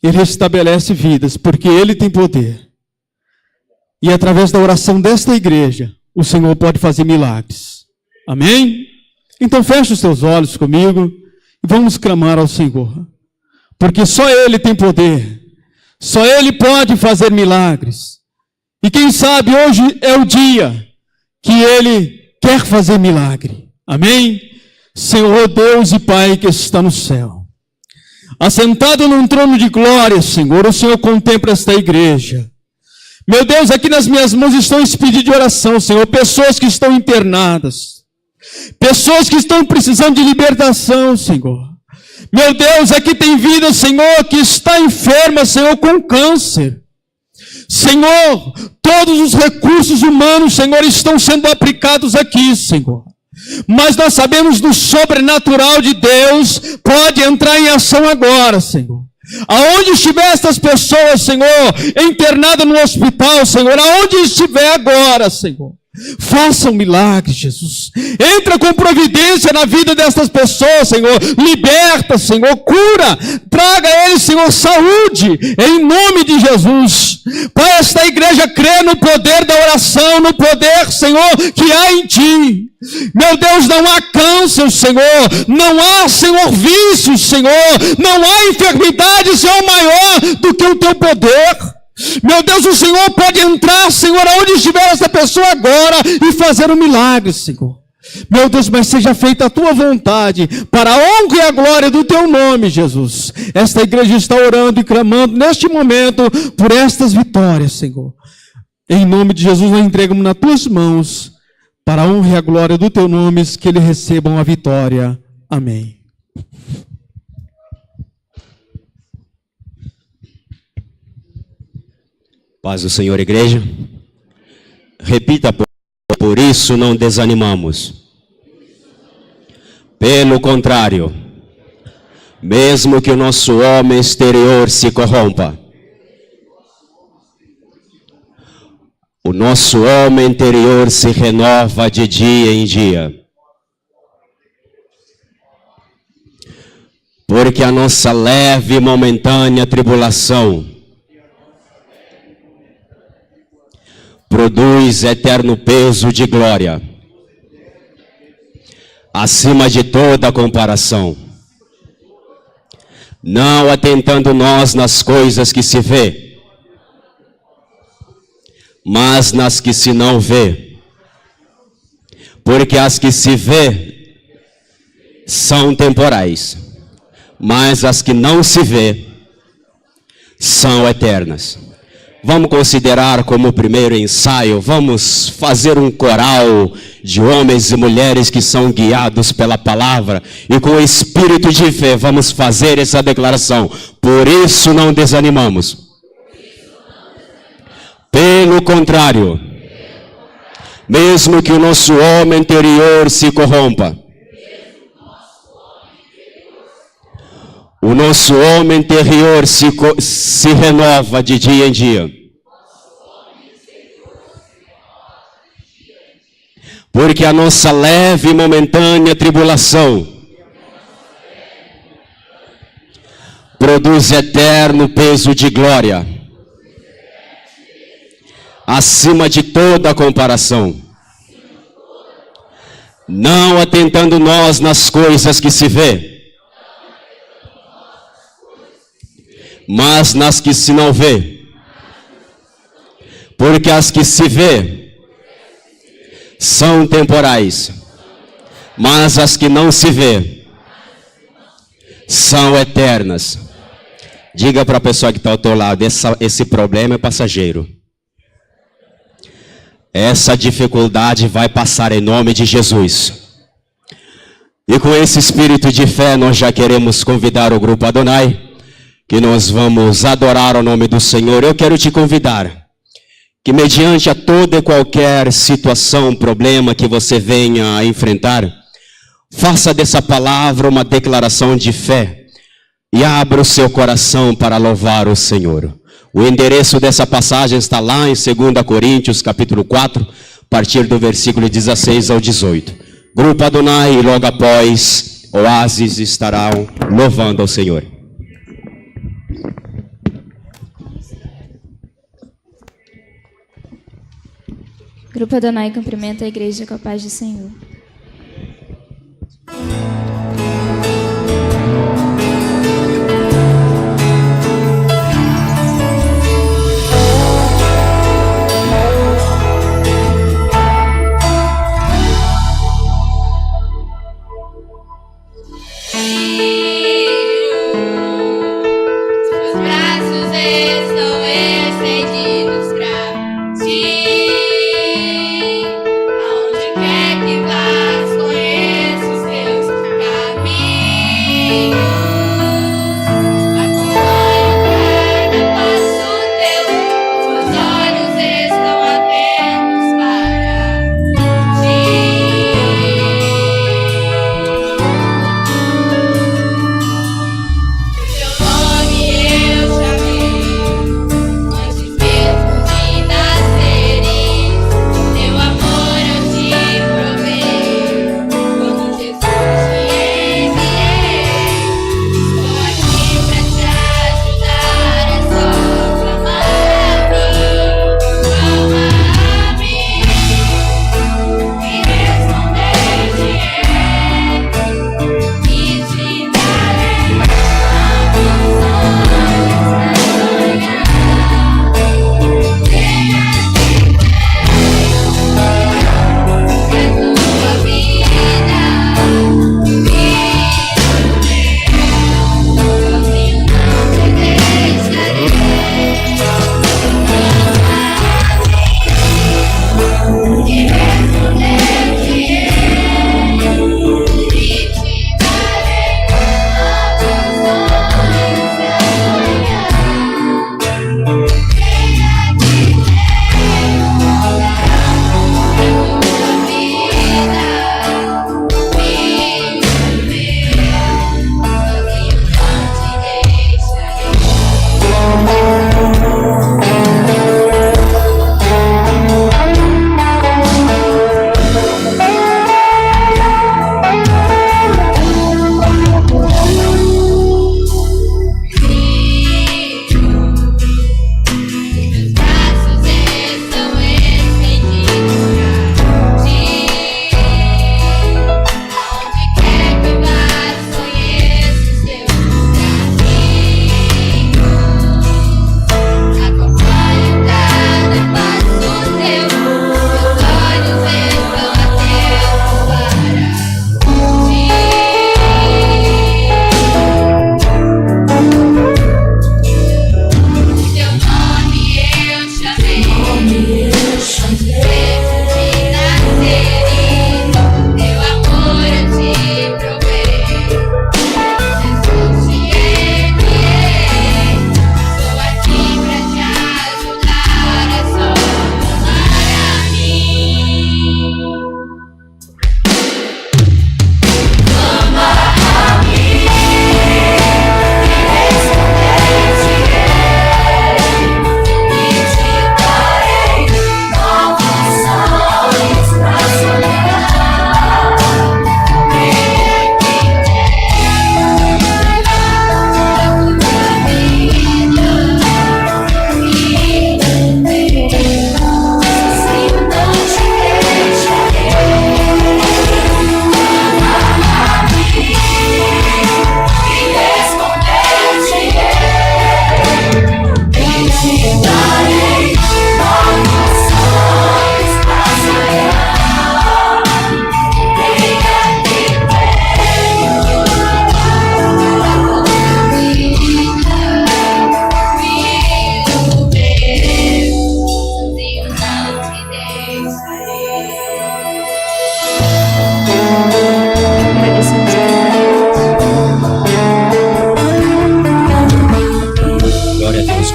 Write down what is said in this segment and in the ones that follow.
Ele restabelece vidas, porque Ele tem poder. E através da oração desta igreja, o Senhor pode fazer milagres. Amém? Então feche os teus olhos comigo e vamos clamar ao Senhor. Porque só Ele tem poder. Só Ele pode fazer milagres. E quem sabe hoje é o dia que Ele quer fazer milagre. Amém? Senhor Deus e Pai que está no céu. Assentado num trono de glória, Senhor, o Senhor contempla esta igreja. Meu Deus, aqui nas minhas mãos estão esse pedido de oração, Senhor. Pessoas que estão internadas. Pessoas que estão precisando de libertação, Senhor. Meu Deus, aqui tem vida, Senhor, que está enferma, Senhor, com câncer. Senhor, todos os recursos humanos, Senhor, estão sendo aplicados aqui, Senhor. Mas nós sabemos do sobrenatural de Deus, pode entrar em ação agora, Senhor. Aonde estiver estas pessoas, Senhor, internadas no hospital, Senhor, aonde estiver agora, Senhor, faça um milagre, Jesus. Entra com providência na vida destas pessoas, Senhor. Liberta, Senhor. Cura. Traga a eles, Senhor, saúde. Em nome de Jesus. Pai, esta igreja crê no poder da oração, no poder, Senhor, que há em Ti. Meu Deus, não há câncer, Senhor. Não há, Senhor, vícios, Senhor. Não há enfermidade, Senhor, maior do que o Teu poder. Meu Deus, o Senhor pode entrar, Senhor, aonde estiver essa pessoa agora e fazer um milagre, Senhor. Meu Deus, mas seja feita a Tua vontade, para a honra e a glória do Teu nome, Jesus. Esta igreja está orando e clamando neste momento por estas vitórias, Senhor. Em nome de Jesus, nós entregamos nas Tuas mãos, para a honra e a glória do Teu nome, que eles recebam a vitória. Amém. Paz do Senhor, igreja. Repita, por isso não desanimamos. Pelo contrário, mesmo que o nosso homem exterior se corrompa, o nosso homem interior se renova de dia em dia. Porque a nossa leve e momentânea tribulação produz eterno peso de glória, acima de toda comparação. Não atentando nós nas coisas que se vê, mas nas que se não vê. Porque as que se vê são temporais, mas as que não se vê são eternas. Vamos considerar como primeiro ensaio, vamos fazer um coral de homens e mulheres que são guiados pela palavra e com o espírito de fé vamos fazer essa declaração. Por isso não desanimamos. Pelo contrário, mesmo que o nosso homem interior se corrompa, o nosso homem interior se renova de dia em dia. Porque a nossa leve e momentânea tribulação produz eterno peso de glória, acima de toda comparação. Não atentando nós nas coisas que se vê, mas nas que se não vê. Porque as que se vê são temporais, mas as que não se vê são eternas. Diga para a pessoa que está ao teu lado, esse problema é passageiro. Essa dificuldade vai passar em nome de Jesus. E com esse espírito de fé, nós já queremos convidar o grupo Adonai, que nós vamos adorar o nome do Senhor. Eu quero te convidar que mediante a toda e qualquer situação, problema que você venha a enfrentar, faça dessa palavra uma declaração de fé e abra o seu coração para louvar o Senhor. O endereço dessa passagem está lá em 2 Coríntios, capítulo 4, a partir do versículo 16 ao 18. Grupo Adonai, e logo após, Oásis estarão louvando ao Senhor. Grupo Adonai cumprimenta a igreja com a paz do Senhor.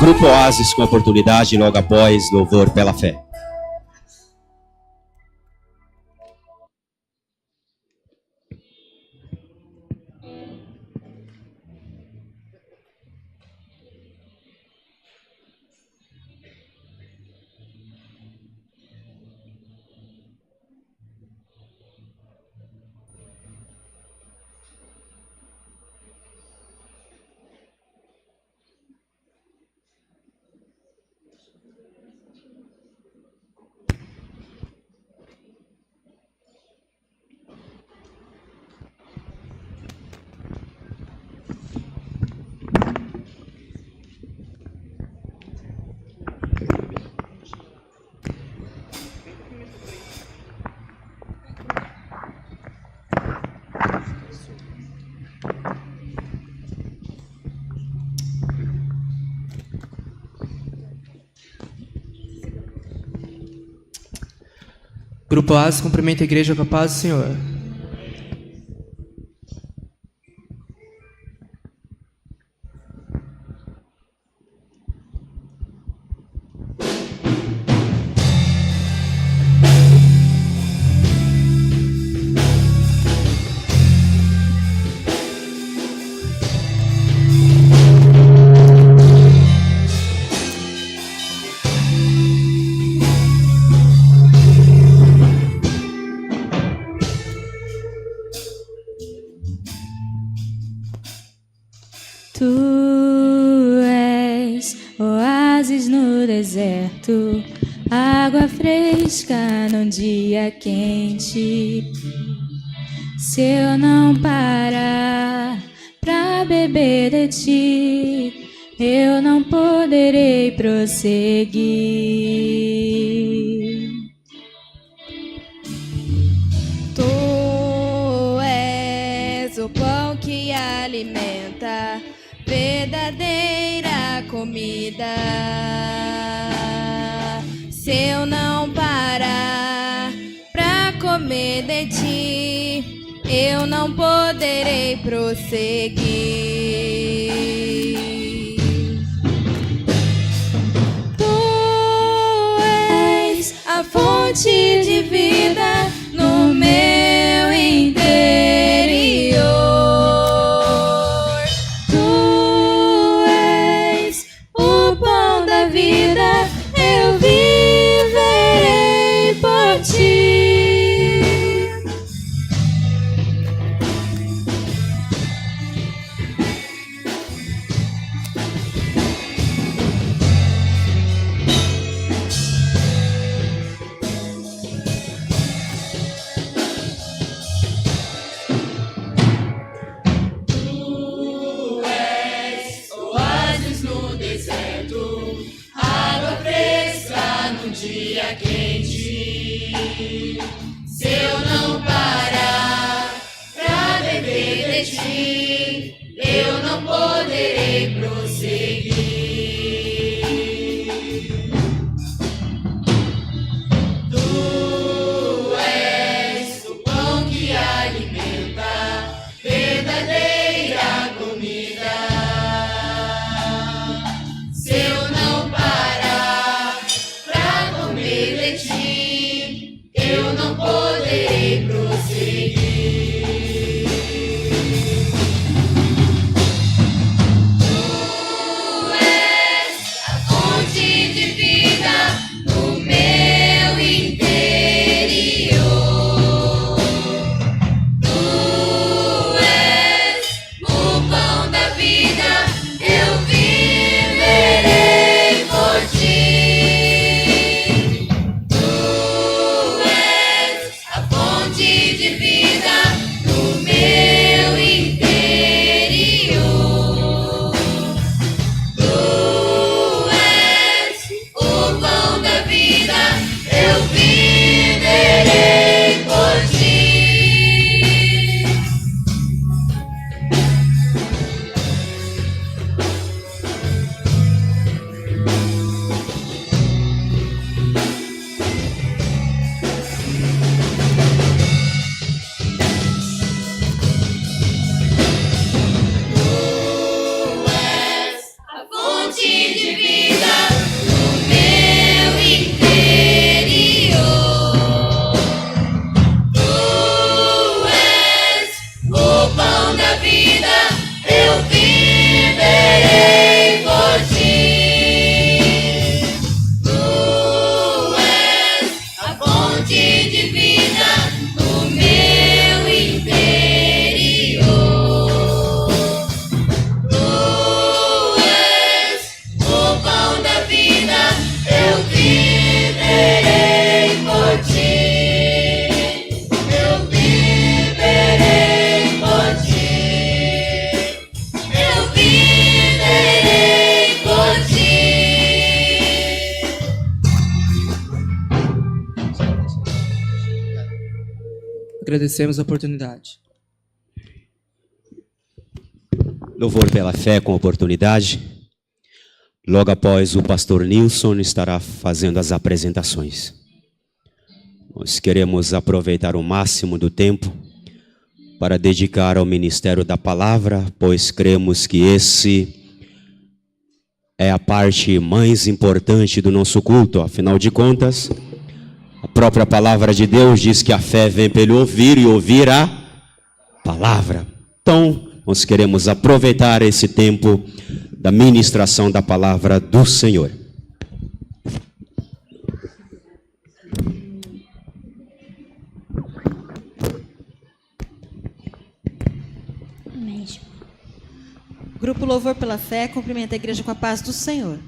Grupo Oásis com oportunidade logo após louvor pela fé. Grupo Oásis cumprimenta a igreja com a paz do Senhor. Tu és oásis no deserto, água fresca num dia quente. Se eu não parar pra beber de ti, eu não poderei prosseguir. Tu és o pão que alimenta, verdadeira comida. Se eu não parar pra comer de ti, eu não poderei prosseguir. Tu és a fonte de vida no meu interior. Tu és o pão da vida, eu viverei por ti. Dia quente, se eu não parar pra beber de ti, eu não poderei prosseguir. Tu és o pão que alimenta, verdadeira comida. Se eu não parar pra comer de ti, eu não poderei prosseguir. Tu és a fonte de vida no meu interior. Tu és o pão da vida, eu viverei por ti. Tu és a fonte de vida no meu interior. Tu és o pão da vida, eu viverei por ti. A fonte de vida no meu interior. Tu és o pão da vida, eu viverei por ti. Tu és a fonte de vida no meu interior. Tu és o pão da vida, eu viverei por ti. Eu viverei por ti. Eu viverei por ti. Agradecemos a oportunidade. Louvor pela fé com oportunidade. Logo após, o pastor Nilson estará fazendo as apresentações. Nós queremos aproveitar o máximo do tempo para dedicar ao ministério da palavra, pois cremos que esse é a parte mais importante do nosso culto. Afinal de contas, a própria palavra de Deus diz que a fé vem pelo ouvir e ouvir a palavra. Então, nós queremos aproveitar esse tempo da ministração da palavra do Senhor. Grupo Louvor pela Fé cumprimenta a igreja com a paz do Senhor.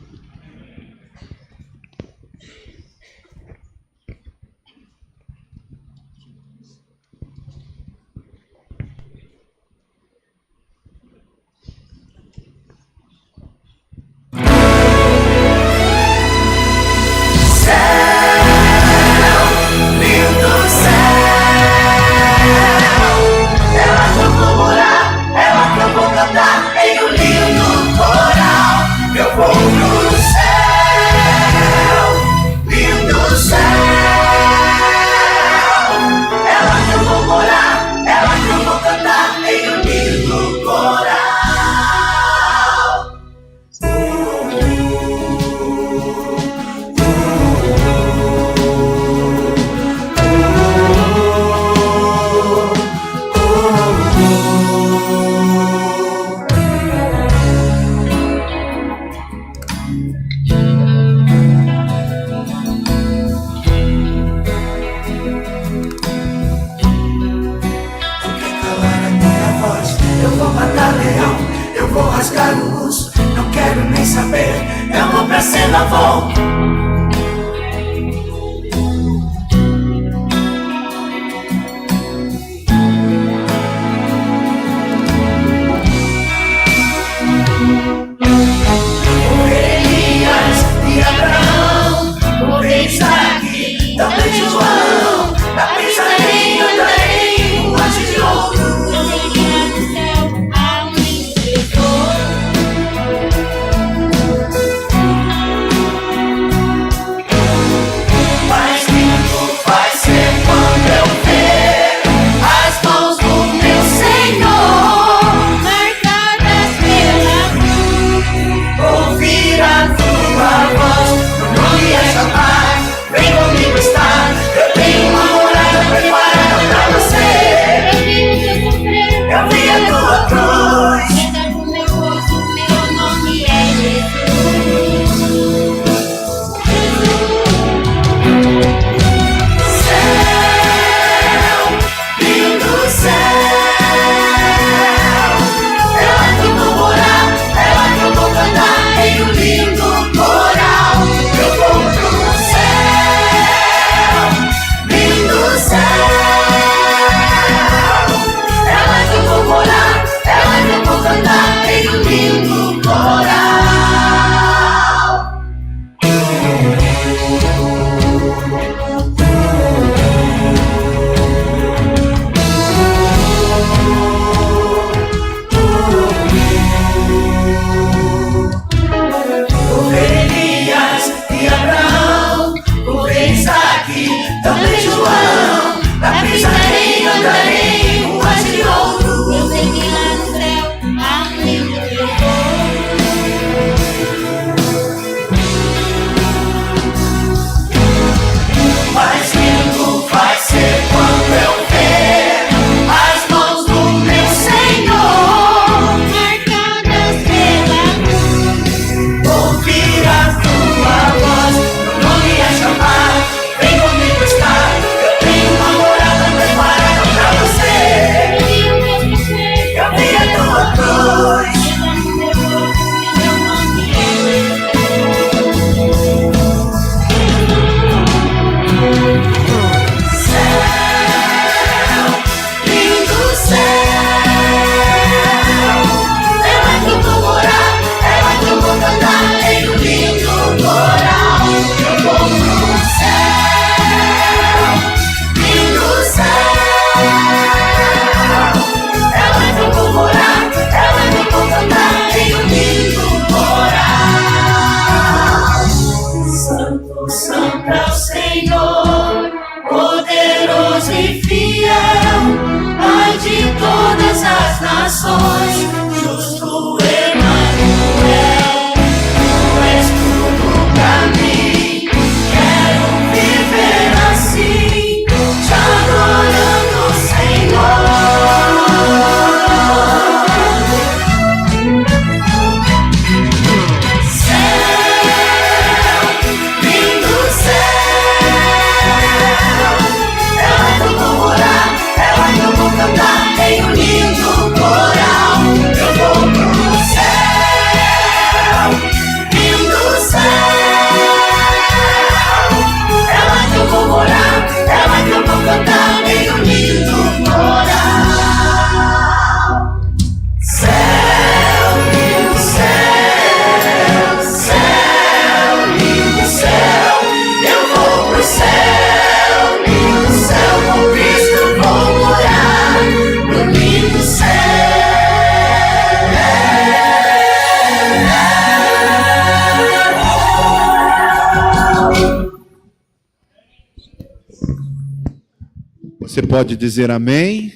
Você pode dizer amém?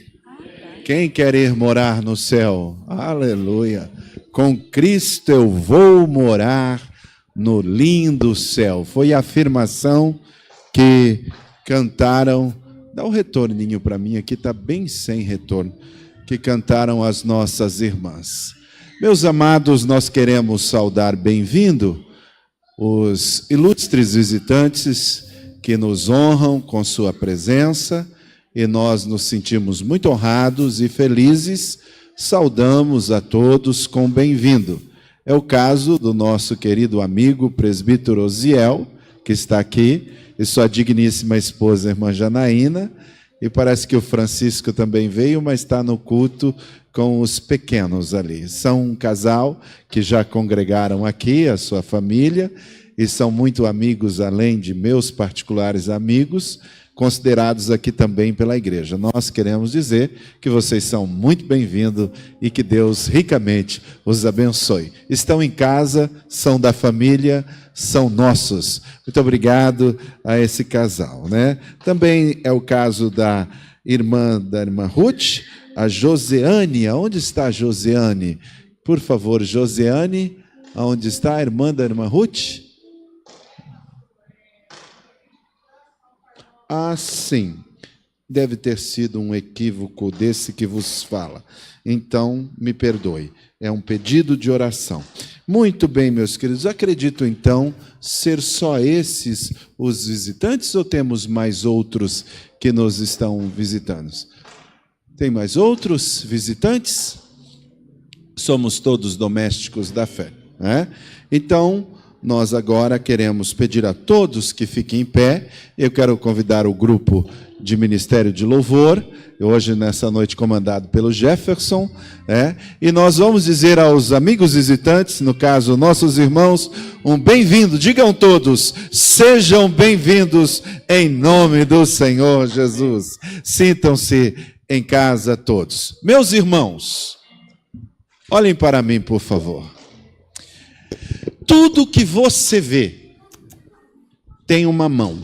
Quem quer ir morar no céu? Aleluia. Com Cristo eu vou morar no lindo céu. Foi a afirmação que cantaram. Dá um retorninho para mim, aqui está bem sem retorno. Que cantaram as nossas irmãs. Meus amados, nós queremos saudar bem-vindo os ilustres visitantes que nos honram com sua presença, e nós nos sentimos muito honrados e felizes. Saudamos a todos com bem-vindo. É o caso do nosso querido amigo presbítero Osiel, que está aqui, e sua digníssima esposa, irmã Janaína, e parece que o Francisco também veio, mas está no culto com os pequenos ali. São um casal que já congregaram aqui, a sua família, e são muito amigos, além de meus particulares amigos, considerados aqui também pela igreja. Nós queremos dizer que vocês são muito bem-vindos e que Deus ricamente os abençoe. Estão em casa, são da família, são nossos. Muito obrigado a esse casal, né? Também é o caso da irmã Ruth, a Joseane. Aonde está a Joseane? Por favor, Joseane, aonde está a irmã da irmã Ruth? Ah, sim. Deve ter sido um equívoco desse que vos fala. Então, me perdoe. É um pedido de oração. Muito bem, meus queridos. Acredito, então, ser só esses os visitantes ou temos mais outros que nos estão visitando? Tem mais outros visitantes? Somos todos domésticos da fé, né? Então, nós agora queremos pedir a todos que fiquem em pé. Eu quero convidar o grupo de Ministério de Louvor, hoje nessa noite comandado pelo Jefferson, e nós vamos dizer aos amigos visitantes, no caso nossos irmãos, um bem-vindo. Digam todos, sejam bem-vindos em nome do Senhor Jesus. Sintam-se em casa todos. Meus irmãos, olhem para mim, por favor. Tudo que você vê tem uma mão.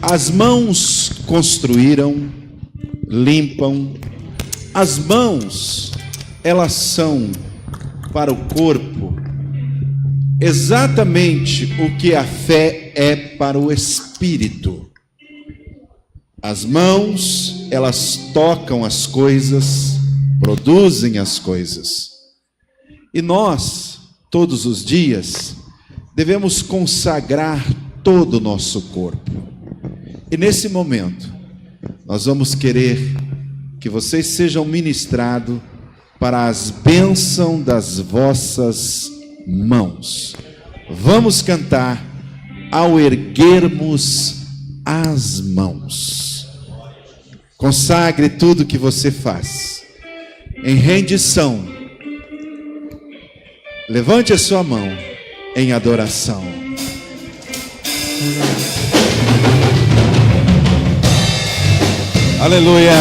As mãos construíram, limpam. As mãos, elas são para o corpo exatamente o que a fé é para o espírito. As mãos, elas tocam as coisas, produzem as coisas. E nós, todos os dias, devemos consagrar todo o nosso corpo. E nesse momento, nós vamos querer que vocês sejam ministrados para as bênçãos das vossas mãos. Vamos cantar ao erguermos as mãos. Consagre tudo que você faz em rendição. Levante a sua mão em adoração. Aleluia.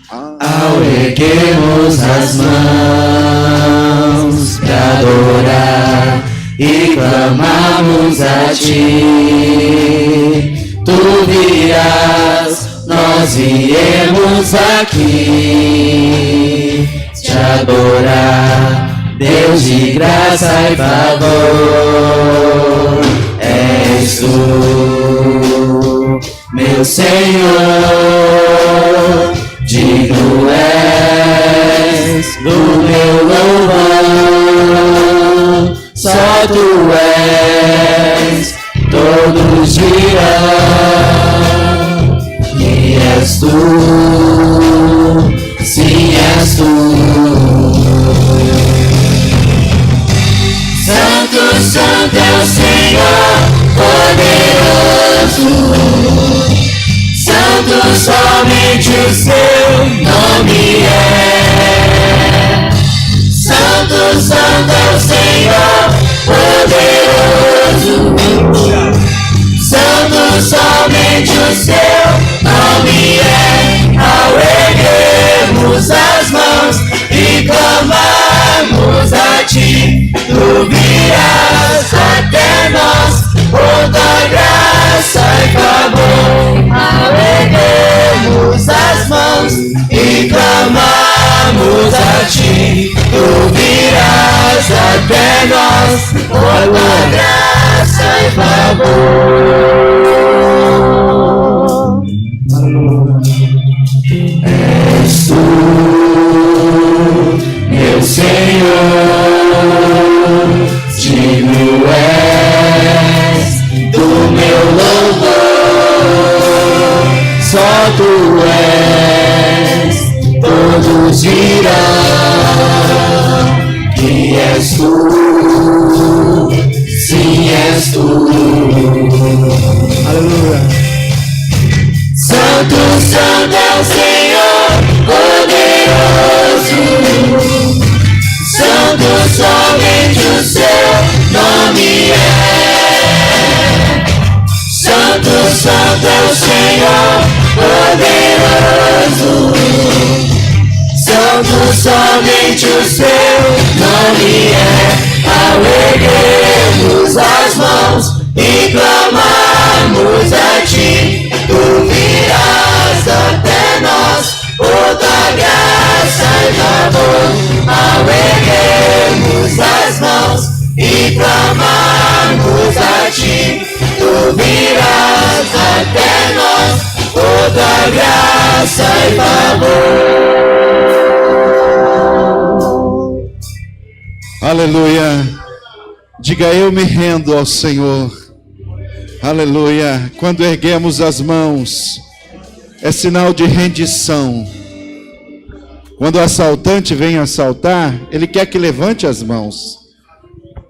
Ao erguermos as mãos para adorar e clamarmos a Ti, Tu virás, nós viemos aqui te adorar, Deus de graça e favor. És Tu, meu Senhor, digno és do meu louvor. Só Tu és, todos dirão, e és Tu, sim, és Tu. Santo, Santo é o Senhor, poderoso. Santo, somente o Seu nome é. Santo, Santo é o Senhor, poderoso. Santo, somente o Seu nome é. Ao erguermos as mãos e clamar clamamos a ti, tu virás até nós, por tua graça e favor. Ao erguermos as mãos e clamamos a ti, tu virás até nós, por tua graça e favor. És tu, meu Senhor, digno és do meu louvor. Só tu és, todos dirão que és tu, sim és tu. Aleluia. Santo, santo é o Senhor, poderoso. Santo, somente o seu nome é. Santo, santo é o Senhor, poderoso. Santo, somente o seu nome é. Ao erguermos as mãos e clamarmos a ti, tu virás até nós, por tua graça e favor. Ao erguermos as mãos e clamarmos a ti, tu virás até nós, por tua graça e favor. Aleluia. Diga: eu me rendo ao Senhor. Aleluia. Quando erguemos as mãos, é sinal de rendição. Quando o assaltante vem assaltar, ele quer que levante as mãos,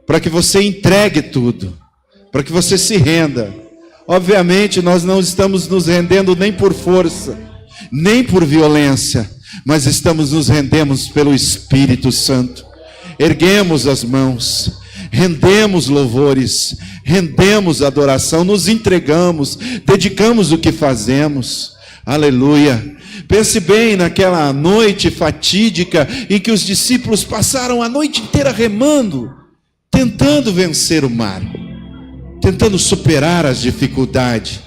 para que você entregue tudo, para que você se renda. Obviamente nós não estamos nos rendendo nem por força, nem por violência, mas estamos nos rendemos pelo Espírito Santo. Erguemos as mãos, rendemos louvores, rendemos adoração, nos entregamos, dedicamos o que fazemos. Aleluia. Pense bem naquela noite fatídica em que os discípulos passaram a noite inteira remando, tentando vencer o mar, tentando superar as dificuldades.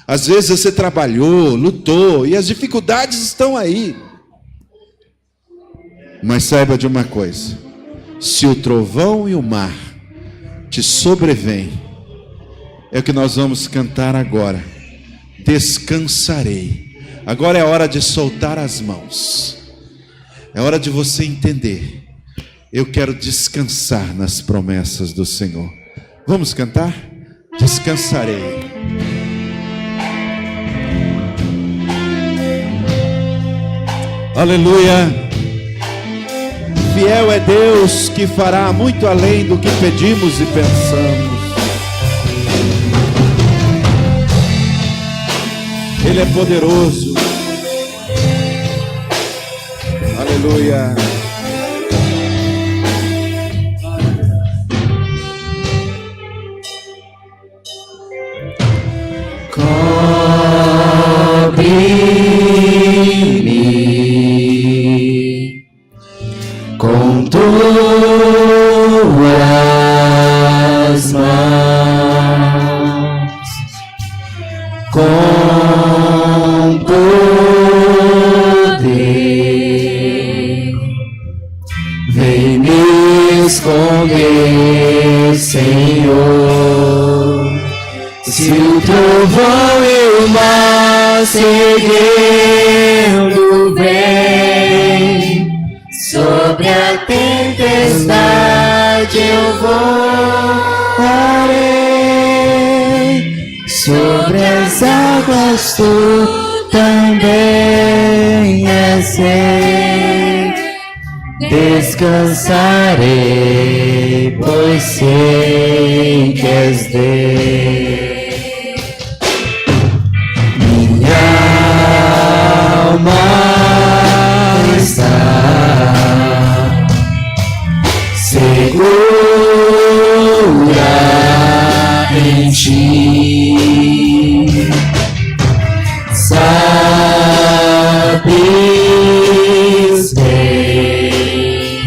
Às vezes você trabalhou, lutou e as dificuldades estão aí. Mas saiba de uma coisa: se o trovão e o mar te sobrevêm, é o que nós vamos cantar agora. Descansarei. Agora é hora de soltar as mãos. É hora de você entender: eu quero descansar nas promessas do Senhor. Vamos cantar? Descansarei. Aleluia. Fiel é Deus que fará muito além do que pedimos e pensamos. Ele é poderoso. Aleluia. Cobre-me com tuas mãos, com poder, vem me esconder, Senhor. Se o trovão e o mar seguindo vem, sobre a tempestade eu voarei, sobre as águas tu também és rei. Descansarei, pois sei que és Deus. Minha alma está segura em ti. Sabes bem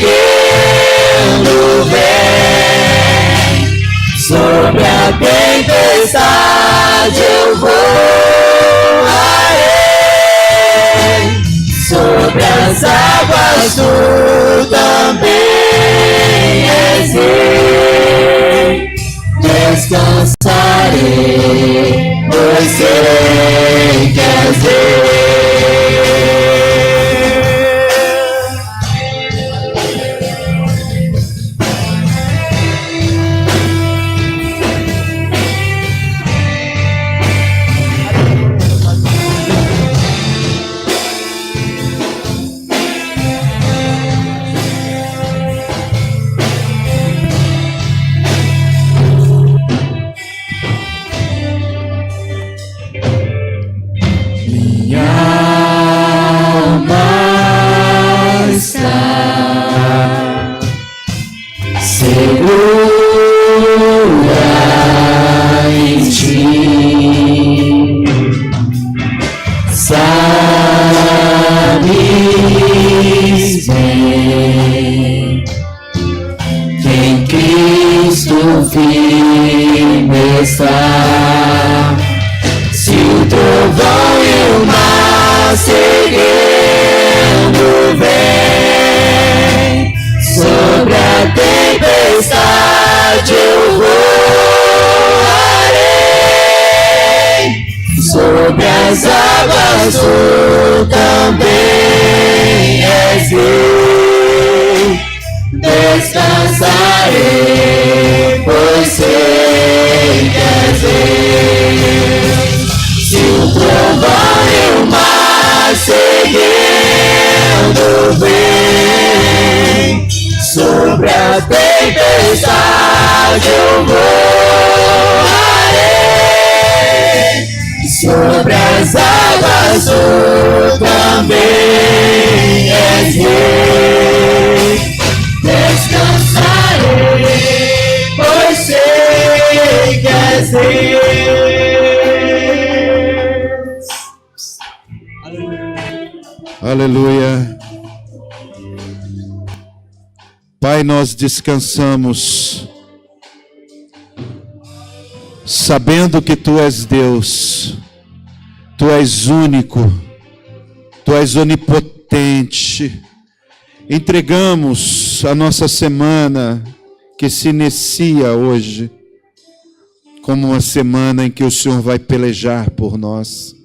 seguindo vem. Sobre a tempestade eu voarei, sobre as águas tu também és rei. Descansarei, pois sei que és rei. Sabes bem que em Cristo firme está. Se o trovão e o mar seguindo vem, sobre a tempestade eu voarei, sobre as águas tu também és rei. Descansarei, pois sei que és rei. Se o trovão e o mar seguindo vem, sobre a tempestade eu voarei, sobre as águas tu também és rei. Descansarei, pois sei que és rei. Aleluia. Pai, nós descansamos, sabendo que Tu és Deus, Tu és único, Tu és onipotente. Entregamos a nossa semana que se inicia hoje como uma semana em que o Senhor vai pelejar por nós.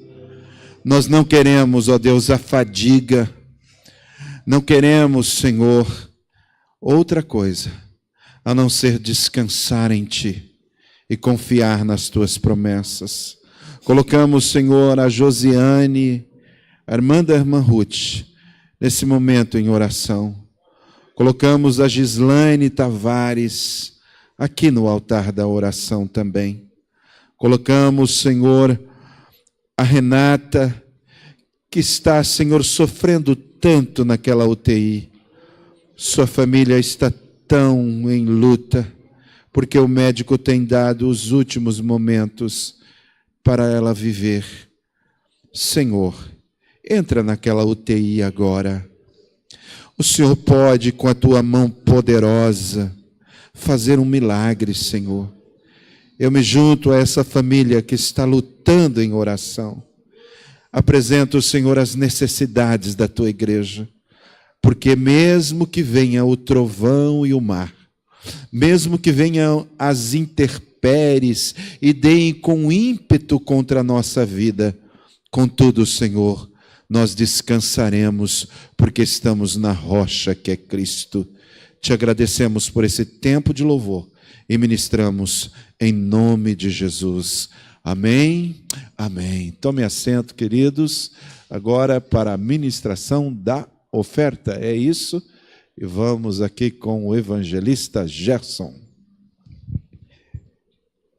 Nós não queremos, ó Deus, a fadiga, não queremos, Senhor, outra coisa a não ser descansar em Ti e confiar nas Tuas promessas. Colocamos, Senhor, a Josiane, a irmã da irmã Ruth, nesse momento em oração. Colocamos a Gislaine Tavares aqui no altar da oração também. Colocamos, Senhor, a Renata, que está, Senhor, sofrendo tanto naquela UTI. Sua família está tão em luta, porque o médico tem dado os últimos momentos para ela viver. Senhor, entra naquela UTI agora. O Senhor pode, com a Tua mão poderosa, fazer um milagre, Senhor. Eu me junto a essa família que está lutando em oração. Apresento, Senhor, as necessidades da Tua igreja, porque mesmo que venha o trovão e o mar, mesmo que venham as intempéries e deem com ímpeto contra a nossa vida, contudo, Senhor, nós descansaremos, porque estamos na rocha que é Cristo. Te agradecemos por esse tempo de louvor e ministramos em nome de Jesus. Amém, amém. Tome assento, queridos, agora para a ministração da oferta. É isso, e vamos aqui com o evangelista Gerson.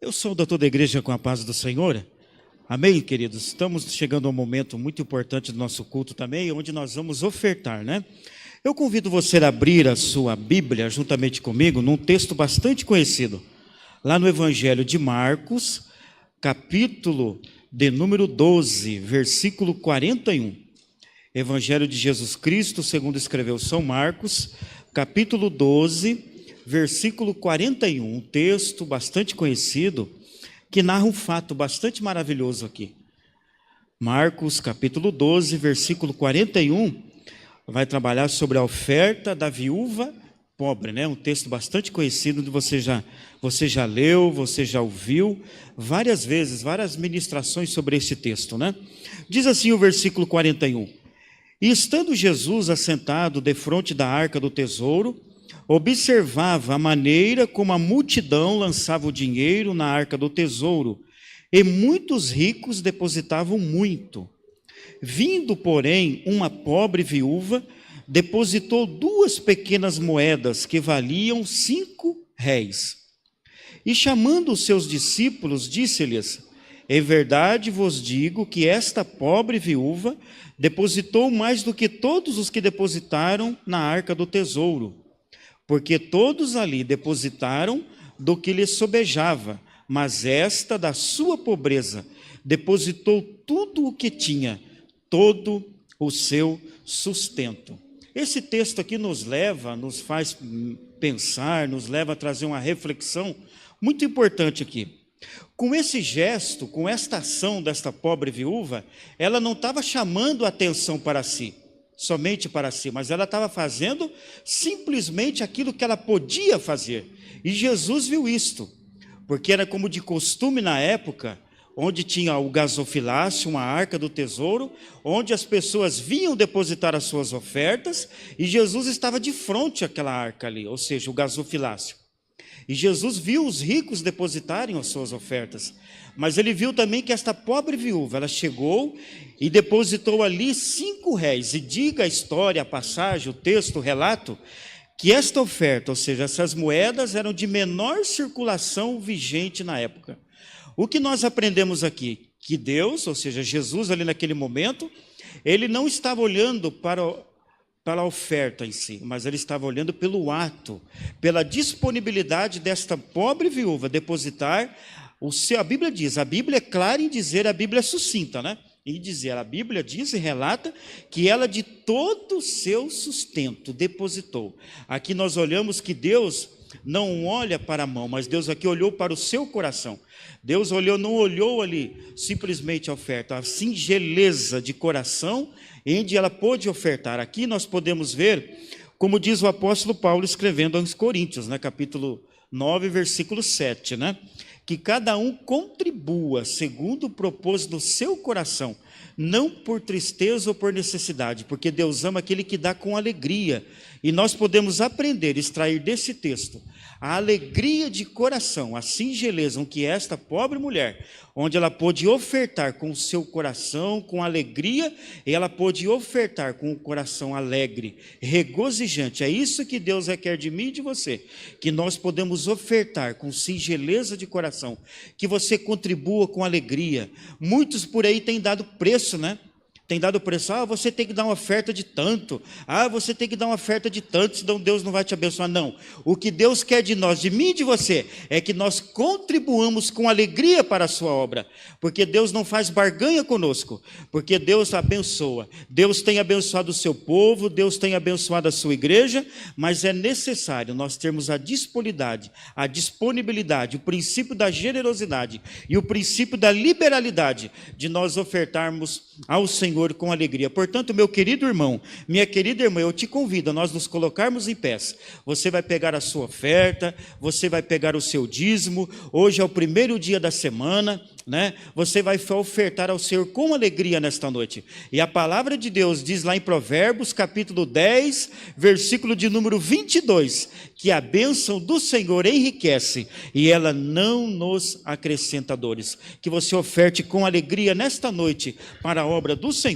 Eu sou o doutor da igreja com a paz do Senhor. Amém, queridos? Estamos chegando a um momento muito importante do nosso culto também, onde nós vamos ofertar, né? Eu convido você a abrir a sua Bíblia juntamente comigo num texto bastante conhecido, lá no Evangelho de Marcos, capítulo de número 12, versículo 41. Evangelho de Jesus Cristo, segundo escreveu São Marcos, capítulo 12, versículo 41, um texto bastante conhecido, que narra um fato bastante maravilhoso aqui. Marcos, capítulo 12, versículo 41, vai trabalhar sobre a oferta da viúva pobre, né? Um texto bastante conhecido, que você já leu, você já ouviu várias vezes, várias ministrações sobre esse texto, né? Diz assim o versículo 41: E estando Jesus assentado defronte da arca do tesouro, observava a maneira como a multidão lançava o dinheiro na arca do tesouro, e muitos ricos depositavam muito. Vindo, porém, uma pobre viúva, depositou 2 pequenas moedas que valiam 5 réis. E chamando os seus discípulos, disse-lhes: Em verdade vos digo que esta pobre viúva depositou mais do que todos os que depositaram na arca do tesouro, porque todos ali depositaram do que lhes sobejava, mas esta, da sua pobreza, depositou tudo o que tinha, todo o seu sustento. Esse texto aqui nos faz pensar, nos leva a trazer uma reflexão muito importante aqui. Com esse gesto, com esta ação desta pobre viúva, ela não estava chamando a atenção para si, somente para si, mas ela estava fazendo simplesmente aquilo que ela podia fazer. E Jesus viu isto, porque era como de costume na época, onde tinha o gasofilácio, uma arca do tesouro, onde as pessoas vinham depositar as suas ofertas, e Jesus estava de frente àquela arca ali, ou seja, o gasofilácio. E Jesus viu os ricos depositarem as suas ofertas, mas ele viu também que esta pobre viúva, ela chegou e depositou ali 5 réis, e diga a história, a passagem, o texto, o relato, que esta oferta, ou seja, essas moedas eram de menor circulação vigente na época. O que nós aprendemos aqui? Que Deus, ou seja, Jesus ali naquele momento, ele não estava olhando para a oferta em si, mas ele estava olhando pelo ato, pela disponibilidade desta pobre viúva depositar o seu. A Bíblia diz, a Bíblia é clara em dizer, a Bíblia é sucinta, né? Em dizer, a Bíblia diz e relata que ela de todo o seu sustento depositou. Aqui nós olhamos que Deus não olha para a mão, mas Deus aqui olhou para o seu coração. Deus não olhou ali simplesmente a oferta, a singeleza de coração onde ela pôde ofertar. Aqui nós podemos ver, como diz o apóstolo Paulo escrevendo aos Coríntios, né, capítulo 9, versículo 7, né? Que cada um contribua segundo o propósito do seu coração, não por tristeza ou por necessidade, porque Deus ama aquele que dá com alegria. E nós podemos aprender, extrair desse texto, a alegria de coração, a singeleza que esta pobre mulher, onde ela pôde ofertar com o seu coração, com alegria, e ela pôde ofertar com o coração alegre, regozijante. É isso que Deus requer de mim e de você, que nós podemos ofertar com singeleza de coração, que você contribua com alegria. Muitos por aí têm dado preço, né? Tem dado preço, você tem que dar uma oferta de tanto, você tem que dar uma oferta de tanto, senão Deus não vai te abençoar. Não, o que Deus quer de nós, de mim e de você, é que nós contribuamos com alegria para a sua obra, porque Deus não faz barganha conosco, porque Deus abençoa. Deus tem abençoado o seu povo, Deus tem abençoado a sua igreja, mas é necessário nós termos a disponibilidade, o princípio da generosidade e o princípio da liberalidade de nós ofertarmos ao Senhor com alegria. Portanto, meu querido irmão, minha querida irmã, eu te convido a nós nos colocarmos em pés. Você vai pegar a sua oferta, você vai pegar o seu dízimo. Hoje é o primeiro dia da semana, né? Você vai ofertar ao Senhor com alegria nesta noite. E a palavra de Deus diz lá em Provérbios, capítulo 10, versículo de número 22, que a bênção do Senhor enriquece e ela não nos acrescenta dores. Que você oferte com alegria nesta noite para a obra do Senhor.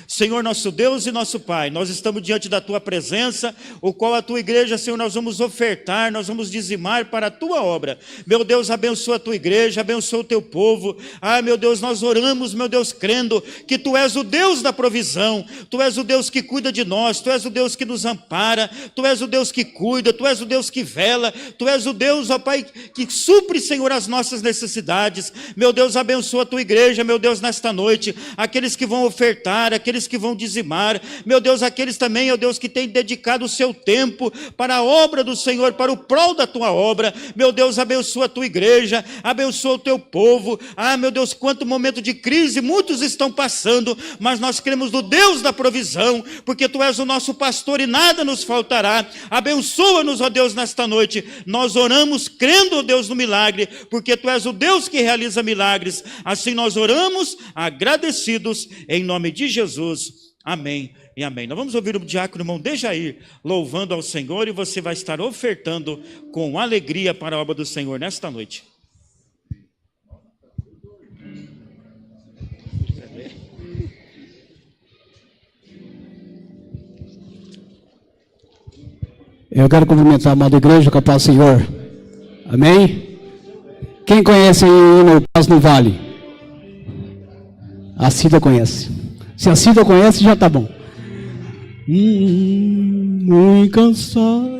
Senhor, nosso Deus e nosso Pai, nós estamos diante da Tua presença, o qual a Tua igreja, Senhor, nós vamos ofertar, nós vamos dizimar para a Tua obra. Meu Deus, abençoa a Tua igreja, abençoa o Teu povo, povo. Ah, meu Deus, nós oramos, meu Deus, crendo que Tu és o Deus da provisão, Tu és o Deus que cuida de nós, Tu és o Deus que nos ampara, Tu és o Deus que cuida, Tu és o Deus que vela, Tu és o Deus, ó Pai, que supre, Senhor, as nossas necessidades. Meu Deus, abençoa a Tua igreja, meu Deus, nesta noite, aqueles que vão ofertar, aqueles que vão dizimar, meu Deus, aqueles também, ó Deus, que têm dedicado o seu tempo para a obra do Senhor, para o prol da Tua obra. Meu Deus, abençoa a Tua igreja, abençoa o Teu povo. Ah, meu Deus, quanto momento de crise muitos estão passando, mas nós cremos no Deus da provisão, porque Tu és o nosso pastor e nada nos faltará. Abençoa-nos, ó Deus, nesta noite. Nós oramos crendo, ó Deus, no milagre, porque Tu és o Deus que realiza milagres. Assim nós oramos, agradecidos, em nome de Jesus. Amém e amém. Nós vamos ouvir o diácono irmão Dejair louvando ao Senhor, e você vai estar ofertando com alegria para a obra do Senhor nesta noite. Eu quero cumprimentar a amada igreja com a paz do Senhor. Amém? Quem conhece aí o hino Paz no Vale? A Cida conhece. Se a Cida conhece, já está bom. Muito cansado.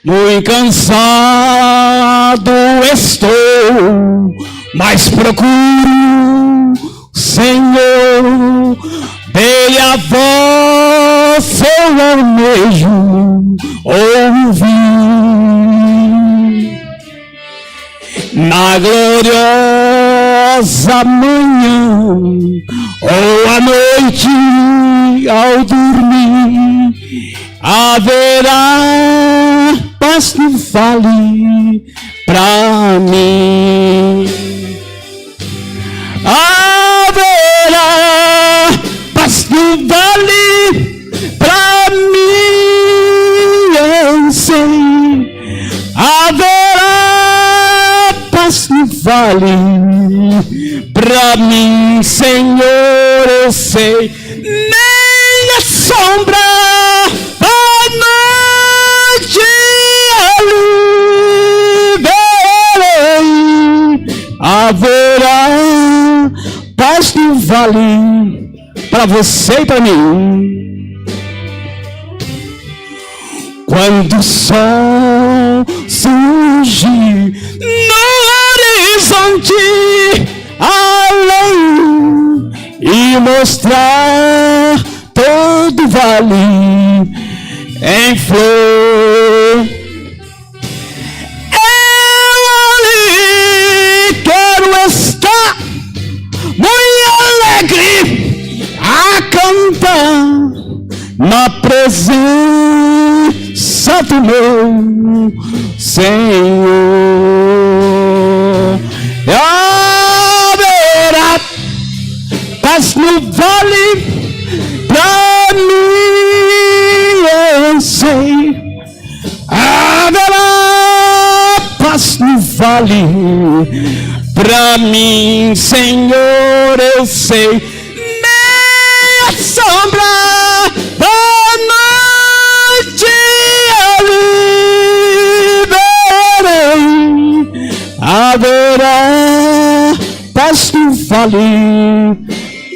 Muito cansado estou, mas procuro, Senhor, dele a voz eu almejo ouvir. Na gloriosa manhã ou à noite ao dormir, haverá paz no vale pra mim. Haverá paz no vale pra mim, eu sei. Haverá paz no vale pra mim, Senhor, eu sei. Nem a sombra da noite ali verei. Haverá paz no vale para você e para mim. Quando o sol surgir no horizonte além e mostrar todo vale em flor, eu ali quero estar muito alegre a cantar na presença do meu Senhor. Haverá paz no vale pra mim, eu sei. Haverá paz no vale pra mim, Senhor, eu sei. Nem a sombra da noite ali verei. Haverá paz no vale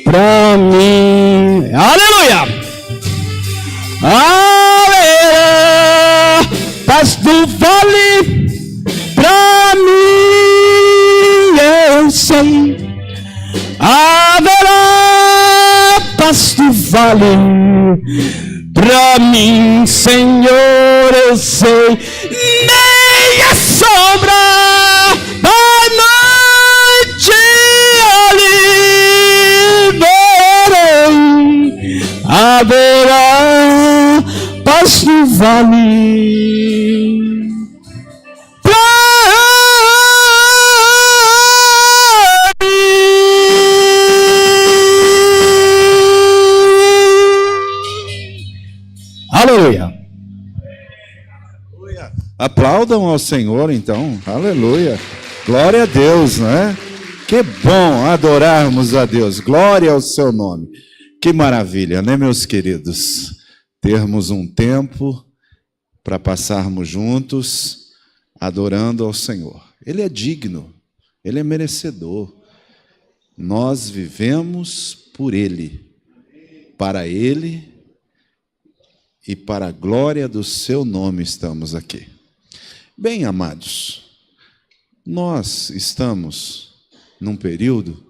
pra mim. Aleluia! Haverá paz no vale pra mim, eu sei. Haverá paz no vale pra mim, Senhor, eu sei. Nem a sombra da noite ali verei. Haverá paz no vale pra mim. Aleluia. Aplaudam ao Senhor, então. Aleluia. Glória a Deus, não é? Que bom adorarmos a Deus. Glória ao seu nome. Que maravilha, né, meus queridos? Termos um tempo para passarmos juntos adorando ao Senhor. Ele é digno. Ele é merecedor. Nós vivemos por Ele, para Ele e para a glória do Seu nome estamos aqui. Bem, amados, nós estamos num período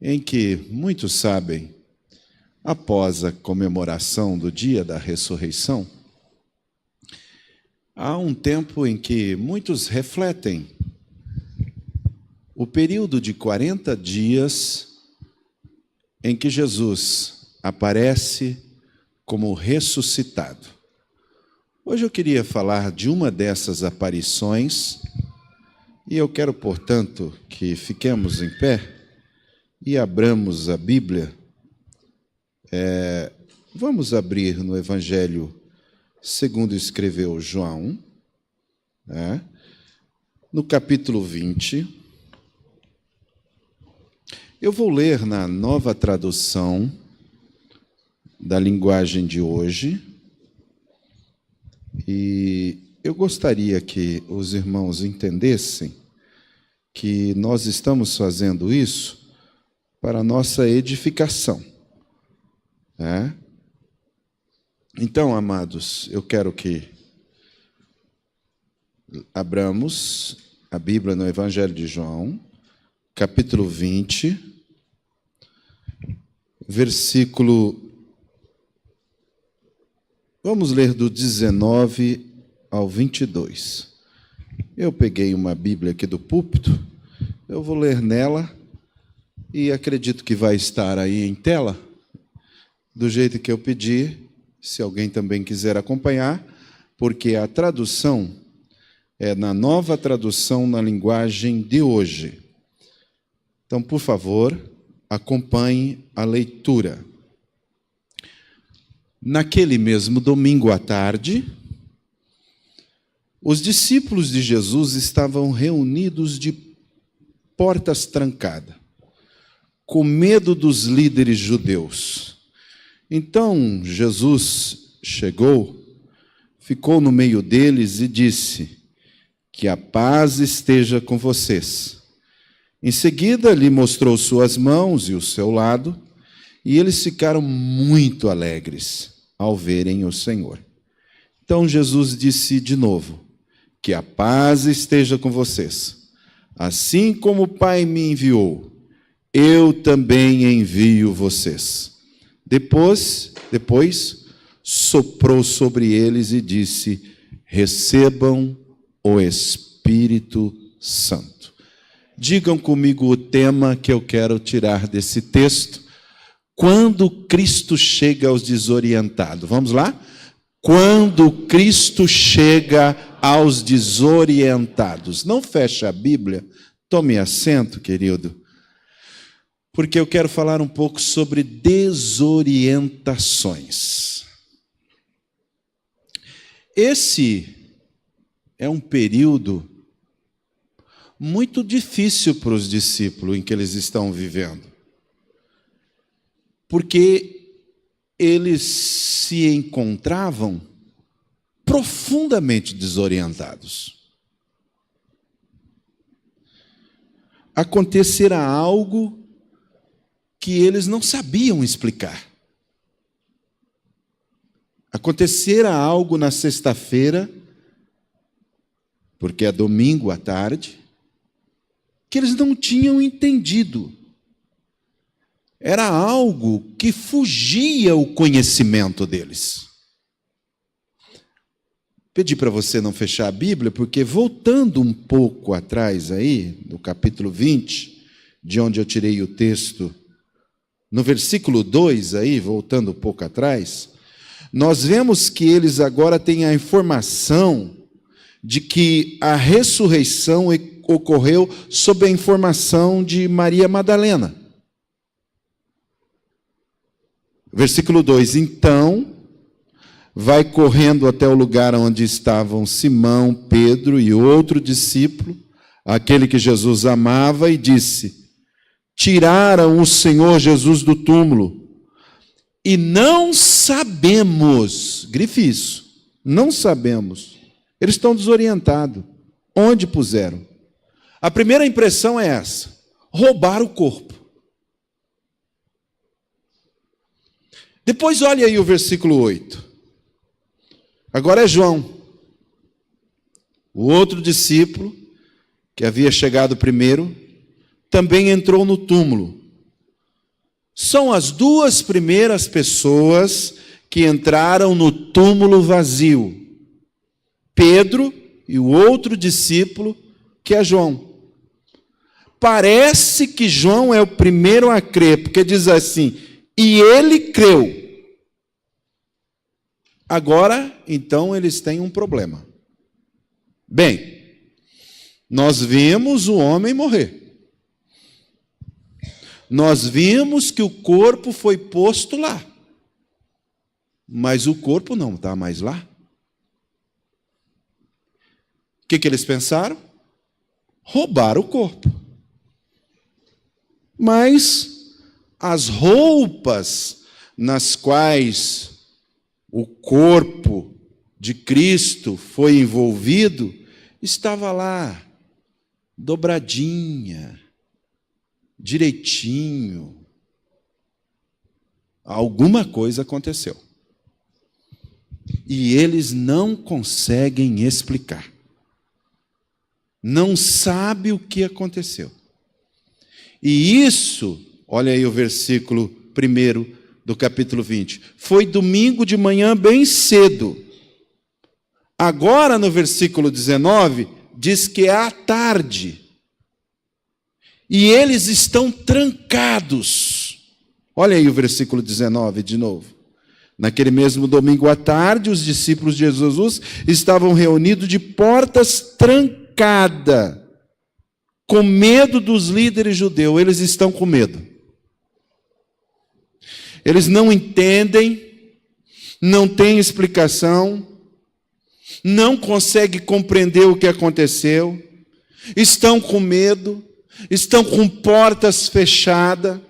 em que, muitos sabem, após a comemoração do dia da ressurreição, há um tempo em que muitos refletem o período de 40 dias em que Jesus aparece como ressuscitado. Hoje eu queria falar de uma dessas aparições e eu quero, portanto, que fiquemos em pé e abramos a Bíblia. Vamos abrir no Evangelho segundo escreveu João, no capítulo 20. Eu vou ler na Nova Tradução da linguagem de hoje, e eu gostaria que os irmãos entendessem que nós estamos fazendo isso para a nossa edificação. Então, amados, eu quero que abramos a Bíblia no Evangelho de João, capítulo 20, versículo... Vamos ler do 19 ao 22. Eu peguei uma Bíblia aqui do púlpito, eu vou ler nela e acredito que vai estar aí em tela, do jeito que eu pedi, se alguém também quiser acompanhar, porque a tradução é na Nova Tradução na linguagem de hoje. Então, por favor, acompanhe a leitura. Naquele mesmo domingo à tarde, os discípulos de Jesus estavam reunidos de portas trancadas, com medo dos líderes judeus. Então Jesus chegou, ficou no meio deles e disse: que a paz esteja com vocês. Em seguida, lhe mostrou suas mãos e o seu lado, e eles ficaram muito alegres ao verem o Senhor. Então Jesus disse de novo: que a paz esteja com vocês. Assim como o Pai me enviou, eu também envio vocês. Depois soprou sobre eles e disse: recebam o Espírito Santo. Digam comigo o tema que eu quero tirar desse texto. Quando Cristo chega aos desorientados. Vamos lá? Quando Cristo chega aos desorientados. Não feche a Bíblia. Tome assento, querido. Porque eu quero falar um pouco sobre desorientações. Esse é um período muito difícil para os discípulos em que eles estão vivendo. Porque eles se encontravam profundamente desorientados. Acontecerá algo que eles não sabiam explicar. Acontecerá algo na sexta-feira, porque é domingo à tarde, que eles não tinham entendido. Era algo que fugia o conhecimento deles. Pedi para você não fechar a Bíblia, porque voltando um pouco atrás aí, no capítulo 20, de onde eu tirei o texto, no versículo 2 aí, voltando um pouco atrás, nós vemos que eles agora têm a informação de que a ressurreição ocorreu sob a informação de Maria Madalena. Versículo 2, então, vai correndo até o lugar onde estavam Simão, Pedro e outro discípulo, aquele que Jesus amava, e disse: tiraram o Senhor Jesus do túmulo, e não sabemos, grife isso, não sabemos, eles estão desorientados, onde puseram. A primeira impressão é essa: roubar o corpo. Depois olha aí o versículo 8. Agora é João, o outro discípulo, que havia chegado primeiro, também entrou no túmulo. São as duas primeiras pessoas que entraram no túmulo vazio: Pedro e o outro discípulo, que é João. Parece que João é o primeiro a crer, porque diz assim: e ele creu. Agora, então, eles têm um problema. Bem, nós vimos o homem morrer. Nós vimos que o corpo foi posto lá. Mas o corpo não está mais lá. O que eles pensaram? Roubar o corpo. Mas as roupas nas quais o corpo de Cristo foi envolvido estava lá, dobradinha, direitinho. Alguma coisa aconteceu. E eles não conseguem explicar. Não sabem o que aconteceu. E isso, olha aí o versículo 1 do capítulo 20. Foi domingo de manhã bem cedo. Agora, no versículo 19, diz que é à tarde. E eles estão trancados. Olha aí o versículo 19 de novo. Naquele mesmo domingo à tarde, os discípulos de Jesus estavam reunidos de portas trancadas, com medo dos líderes judeus. Eles estão com medo. Eles não entendem, não têm explicação, não conseguem compreender o que aconteceu, estão com medo, estão com portas fechadas,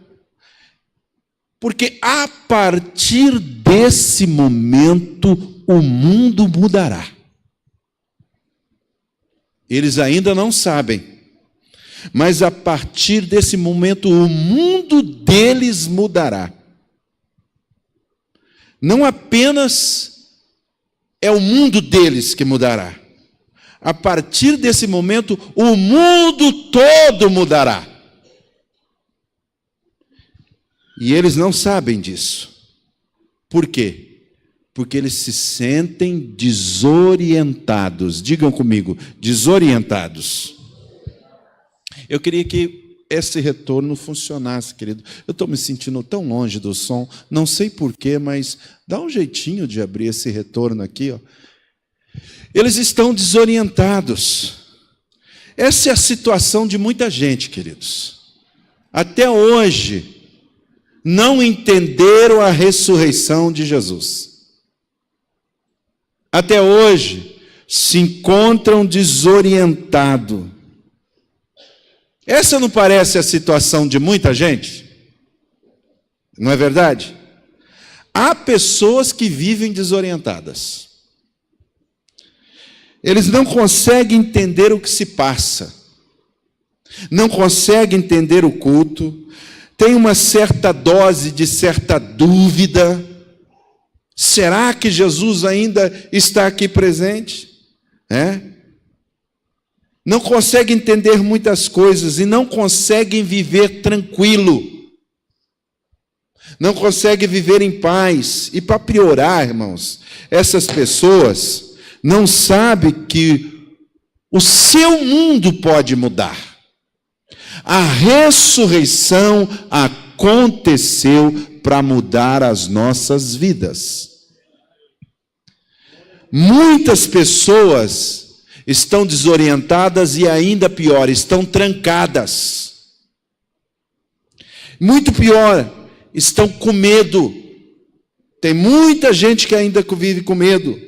porque a partir desse momento o mundo mudará. Eles ainda não sabem, mas a partir desse momento o mundo deles mudará. Não apenas é o mundo deles que mudará. A partir desse momento, o mundo todo mudará. E eles não sabem disso. Por quê? Porque eles se sentem desorientados. Digam comigo, desorientados. Eu queria que esse retorno funcionasse, querido. Eu estou me sentindo tão longe do som, não sei porquê, mas dá um jeitinho de abrir esse retorno aqui, ó. Eles estão desorientados. Essa é a situação de muita gente, queridos. Até hoje, não entenderam a ressurreição de Jesus. Até hoje, se encontram desorientados. Essa não parece a situação de muita gente? Não é verdade? Há pessoas que vivem desorientadas. Eles não conseguem entender o que se passa. Não conseguem entender o culto. Tem uma certa dose de certa dúvida. Será que Jesus ainda está aqui presente? Não conseguem entender muitas coisas e não conseguem viver tranquilo. Não conseguem viver em paz. E para piorar, irmãos, essas pessoas não sabem que o seu mundo pode mudar. A ressurreição aconteceu para mudar as nossas vidas. Muitas pessoas estão desorientadas e ainda pior, estão trancadas. Muito pior, estão com medo. Tem muita gente que ainda vive com medo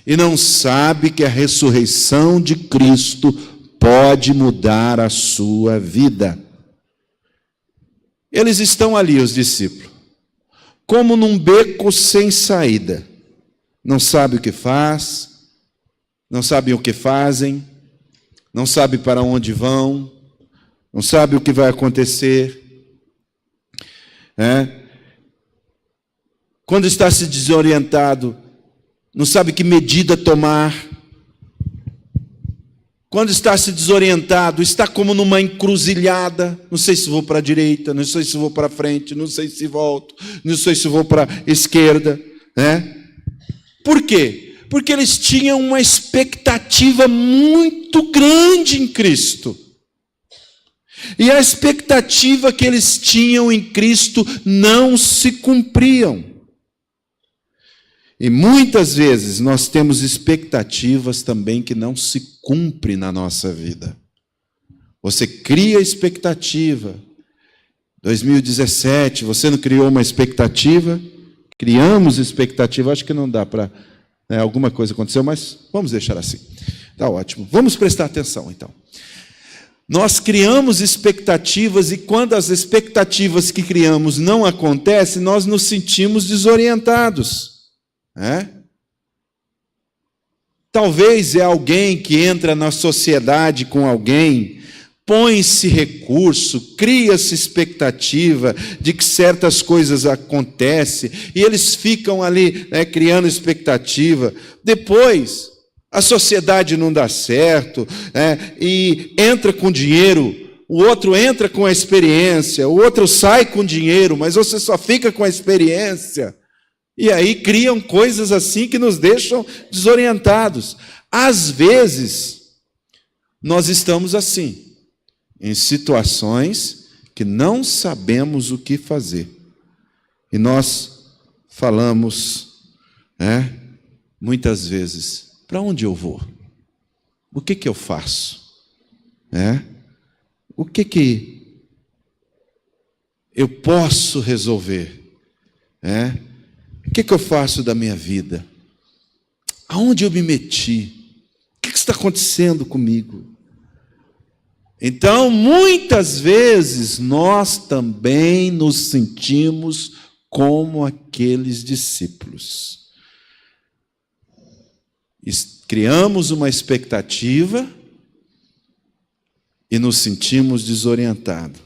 e não sabe que a ressurreição de Cristo pode mudar a sua vida. Eles estão ali, os discípulos, como num beco sem saída. Não sabe o que faz, não sabem o que fazem, não sabe para onde vão, não sabe o que vai acontecer. Quando está se desorientado, não sabe que medida tomar. Quando está se desorientado, está como numa encruzilhada. Não sei se vou para a direita, não sei se vou para a frente, não sei se volto, não sei se vou para a esquerda. Por quê? Porque eles tinham uma expectativa muito grande em Cristo. E a expectativa que eles tinham em Cristo não se cumpriam. E muitas vezes nós temos expectativas também que não se cumprem na nossa vida. Você cria expectativa. 2017, você não criou uma expectativa? Criamos expectativa. Acho que não dá para... alguma coisa aconteceu, mas vamos deixar assim. Está ótimo. Vamos prestar atenção, então. Nós criamos expectativas e quando as expectativas que criamos não acontecem, nós nos sentimos desorientados. Talvez é alguém que entra na sociedade com alguém, põe-se recurso, cria-se expectativa de que certas coisas acontecem, e eles ficam ali criando expectativa. Depois, a sociedade não dá certo, e entra com dinheiro, o outro entra com a experiência, o outro sai com dinheiro, mas você só fica com a experiência. E aí criam coisas assim que nos deixam desorientados. Às vezes, nós estamos assim, em situações que não sabemos o que fazer. E nós falamos, muitas vezes, para onde eu vou? O que eu faço? O que eu posso resolver? O que eu faço da minha vida? Aonde eu me meti? O que está acontecendo comigo? Então, muitas vezes, nós também nos sentimos como aqueles discípulos. Criamos uma expectativa e nos sentimos desorientados.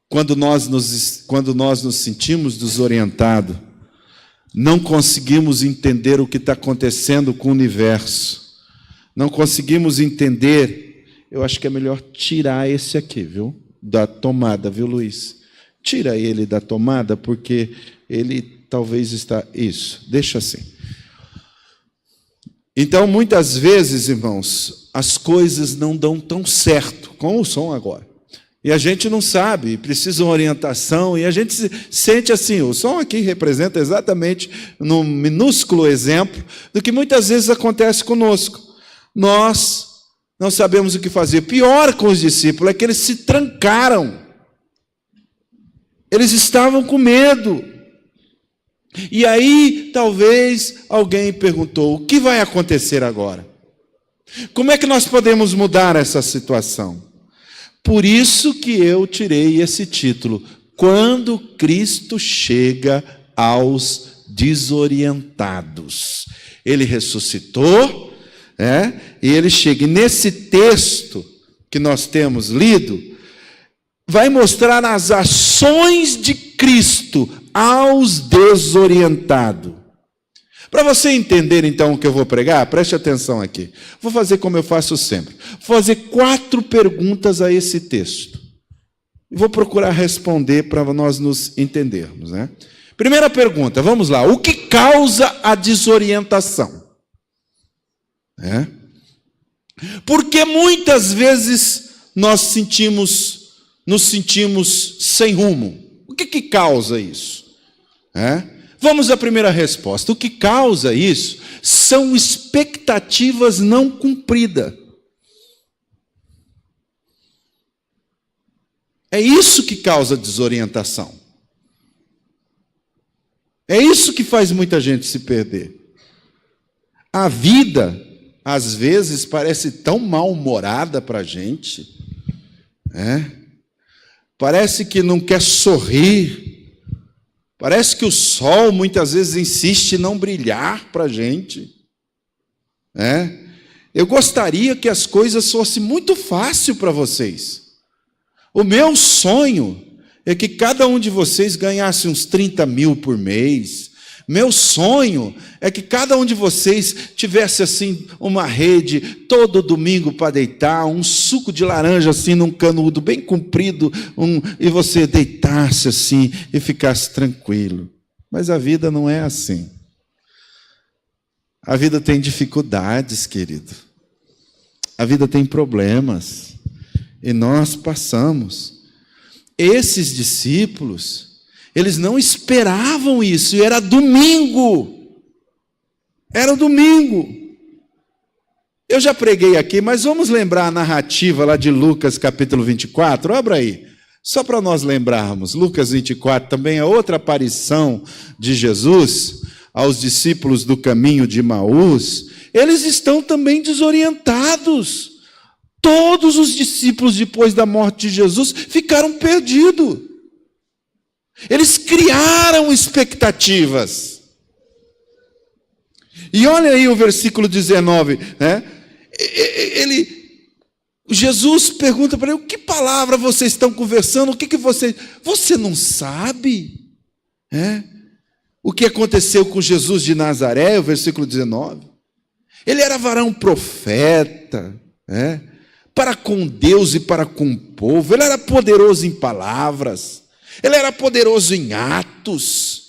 Quando nós nos sentimos desorientados, não conseguimos entender o que está acontecendo com o universo. Não conseguimos entender. Eu acho que é melhor tirar esse aqui, viu? Da tomada, viu, Luiz? Tira ele da tomada, porque ele talvez está... Isso, deixa assim. Então, muitas vezes, irmãos, as coisas não dão tão certo, como o som agora. E a gente não sabe, precisa de uma orientação, e a gente se sente assim. O som aqui representa exatamente, num minúsculo exemplo, do que muitas vezes acontece conosco. Nós não sabemos o que fazer. Pior com os discípulos é que eles se trancaram. Eles estavam com medo. E aí, talvez, alguém perguntou, o que vai acontecer agora? Como é que nós podemos mudar essa situação? Por isso que eu tirei esse título, Quando Cristo Chega aos Desorientados. Ele ressuscitou, e ele chega. E nesse texto que nós temos lido, vai mostrar as ações de Cristo aos desorientados. Para você entender, então, o que eu vou pregar, preste atenção aqui. Vou fazer como eu faço sempre. Vou fazer 4 perguntas a esse texto. E vou procurar responder para nós nos entendermos, Primeira pergunta, vamos lá. O que causa a desorientação? Porque muitas vezes nós nos sentimos sem rumo. O que causa isso? Vamos à primeira resposta. O que causa isso são expectativas não cumpridas. É isso que causa desorientação. É isso que faz muita gente se perder. A vida, às vezes, parece tão mal-humorada para a gente. Parece que não quer sorrir. Parece que o sol, muitas vezes, insiste em não brilhar para a gente. eu gostaria que as coisas fossem muito fácil para vocês. O meu sonho é que cada um de vocês ganhasse uns 30 mil por mês. Meu sonho é que cada um de vocês tivesse assim uma rede todo domingo para deitar, um suco de laranja assim num canudo bem comprido, e você deitasse assim e ficasse tranquilo. Mas a vida não é assim. A vida tem dificuldades, querido. A vida tem problemas. E nós passamos. Esses discípulos, eles não esperavam isso, e era domingo. Era domingo. Eu já preguei aqui, mas vamos lembrar a narrativa lá de Lucas capítulo 24, abra aí, só para nós lembrarmos. Lucas 24 também é outra aparição de Jesus aos discípulos do caminho de Emaús. Eles estão também desorientados. Todos os discípulos, depois da morte de Jesus, ficaram perdidos. Eles criaram expectativas. E olha aí o versículo 19, né? Jesus pergunta para ele: que palavra vocês estão conversando? O que você não sabe? O que aconteceu com Jesus de Nazaré, o versículo 19. Ele era varão profeta, para com Deus e para com o povo. Ele era poderoso em palavras, ele era poderoso em atos.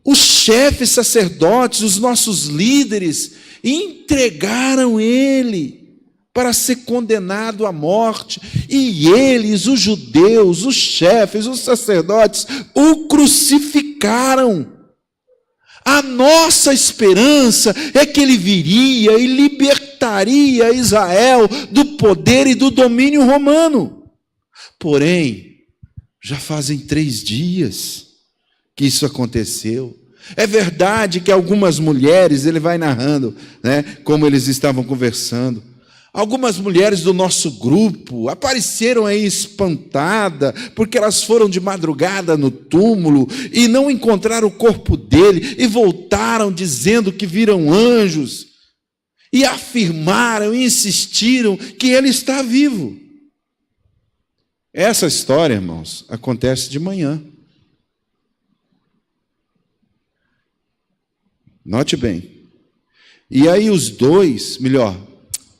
Os chefes sacerdotes, os nossos líderes, entregaram ele para ser condenado à morte. E eles, os judeus, os chefes, os sacerdotes, o crucificaram. A nossa esperança é que ele viria e libertaria Israel do poder e do domínio romano. Porém, já fazem 3 dias que isso aconteceu. É verdade que algumas mulheres, ele vai narrando, como eles estavam conversando, algumas mulheres do nosso grupo apareceram aí espantadas, porque elas foram de madrugada no túmulo e não encontraram o corpo dele, e voltaram dizendo que viram anjos, e afirmaram e insistiram que ele está vivo. Essa história, irmãos, acontece de manhã. Note bem. E aí os dois,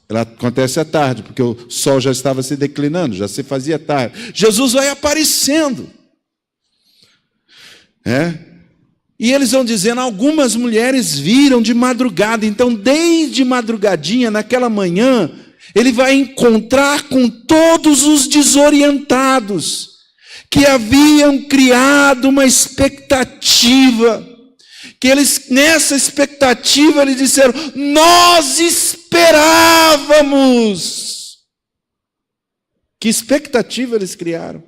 ela acontece à tarde, porque o sol já estava se declinando, já se fazia tarde. Jesus vai aparecendo. E eles vão dizendo: algumas mulheres viram de madrugada. Então, desde madrugadinha, naquela manhã, ele vai encontrar com todos os desorientados, que haviam criado uma expectativa, que eles, nessa expectativa, eles disseram: nós esperávamos. Que expectativa eles criaram?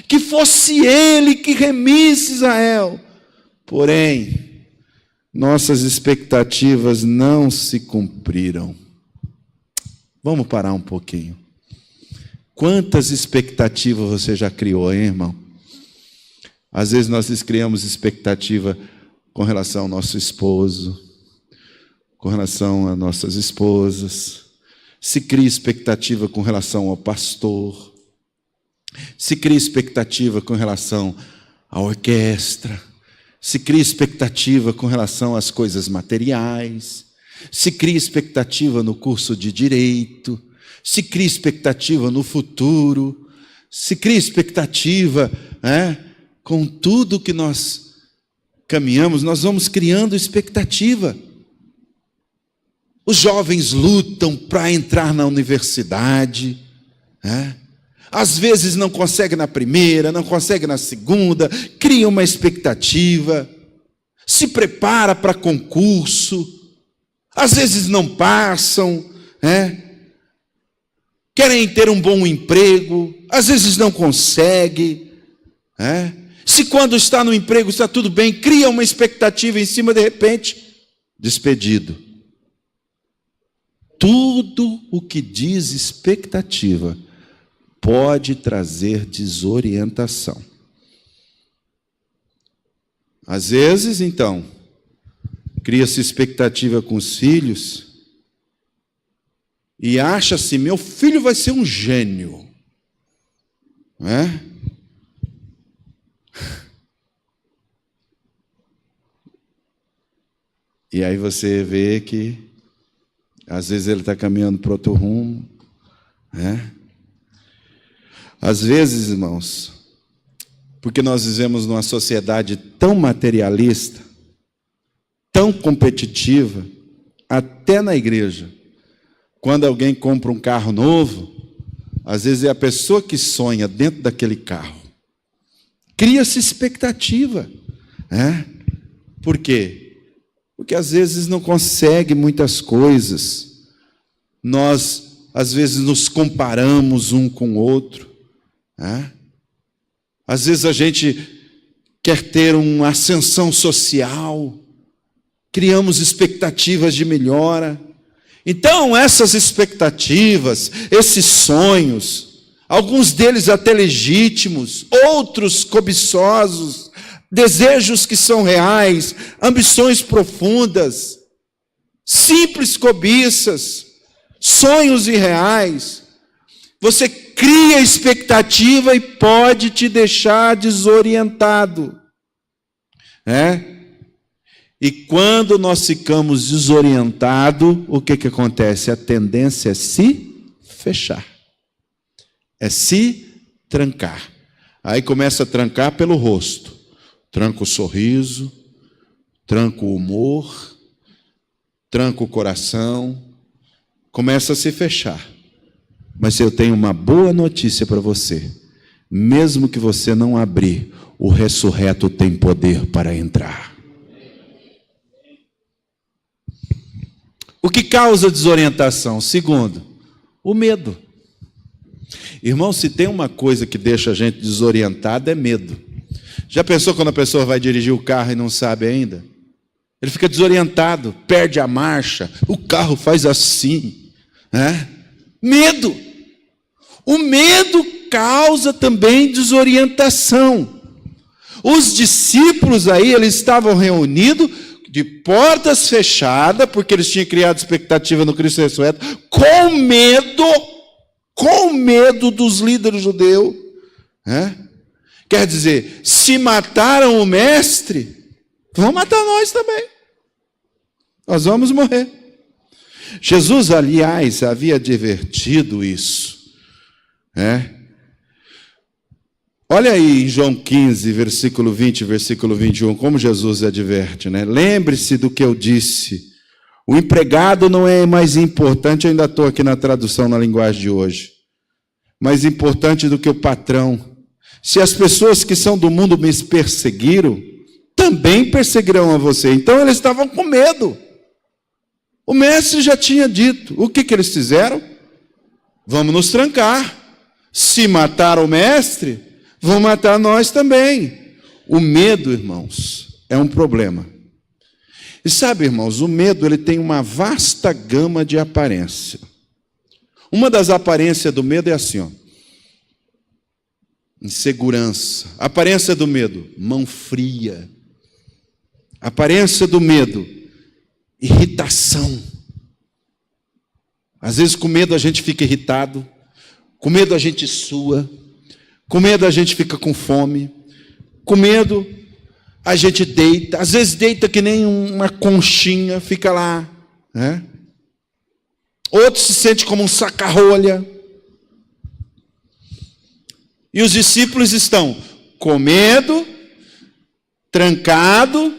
Que fosse ele que remisse Israel. Porém, nossas expectativas não se cumpriram. Vamos parar um pouquinho. Quantas expectativas você já criou, hein, irmão? Às vezes nós criamos expectativa com relação ao nosso esposo, com relação às nossas esposas. Se cria expectativa com relação ao pastor. Se cria expectativa com relação à orquestra. Se cria expectativa com relação às coisas materiais. Se cria expectativa no curso de direito. Se cria expectativa no futuro. Se cria expectativa, com tudo que nós caminhamos, nós vamos criando expectativa. Os jovens lutam para entrar na universidade, às vezes não consegue na primeira, não consegue na segunda, cria uma expectativa, se prepara para concurso, às vezes não passam, querem ter um bom emprego, às vezes não consegue, se quando está no emprego está tudo bem, cria uma expectativa em cima, de repente, despedido. Tudo o que diz expectativa pode trazer desorientação. Às vezes, então, cria-se expectativa com os filhos e acha assim: meu filho vai ser um gênio, não é? E aí você vê que às vezes ele está caminhando para outro rumo, né? Às vezes, irmãos, porque nós vivemos numa sociedade tão materialista, tão competitiva, até na igreja, quando alguém compra um carro novo, às vezes é a pessoa que sonha dentro daquele carro. Cria-se expectativa, né? Por quê? Porque às vezes não consegue muitas coisas. Nós, às vezes, nos comparamos um com o outro, né? Às vezes a gente quer ter uma ascensão social, criamos expectativas de melhora. Então, essas expectativas, esses sonhos, alguns deles até legítimos, outros cobiçosos, desejos que são reais, ambições profundas, simples cobiças, sonhos irreais, você cria expectativa e pode te deixar desorientado, né? E quando nós ficamos desorientados, o que acontece? A tendência é se fechar, é se trancar. Aí começa a trancar pelo rosto, tranca o sorriso, tranca o humor, tranca o coração, começa a se fechar. Mas eu tenho uma boa notícia para você: mesmo que você não abrir, o ressurreto tem poder para entrar. O que causa desorientação? Segundo, o medo. Irmão, se tem uma coisa que deixa a gente desorientado, é medo. Já pensou quando a pessoa vai dirigir o carro e não sabe ainda? Ele fica desorientado, perde a marcha, o carro faz assim, né? Medo. O medo causa também desorientação. Os discípulos aí, eles estavam reunidos de portas fechadas, porque eles tinham criado expectativa no Cristo ressurreto, com medo dos líderes judeus, né? Quer dizer, se mataram o mestre, vão matar nós também. Nós vamos morrer. Jesus, aliás, havia advertido isso, né? Olha aí em João 15, versículo 20, versículo 21, como Jesus adverte, né? Lembre-se do que eu disse. O empregado não é mais importante, eu ainda estou aqui na tradução na linguagem de hoje, mais importante do que o patrão. Se as pessoas que são do mundo me perseguiram, também perseguirão a você. Então eles estavam com medo. O mestre já tinha dito. O que eles fizeram? Vamos nos trancar. Se matar o mestre, vão matar nós também. O medo, irmãos, é um problema. E sabe, irmãos, o medo ele tem uma vasta gama de aparência. Uma das aparências do medo é assim, ó: insegurança. Aparência do medo, mão fria. Aparência do medo, irritação. Às vezes com medo a gente fica irritado, com medo a gente sua, com medo a gente fica com fome, com medo a gente deita, às vezes deita que nem uma conchinha, fica lá, né? Outro se sente como um saca-rolha. E os discípulos estão com medo, trancado,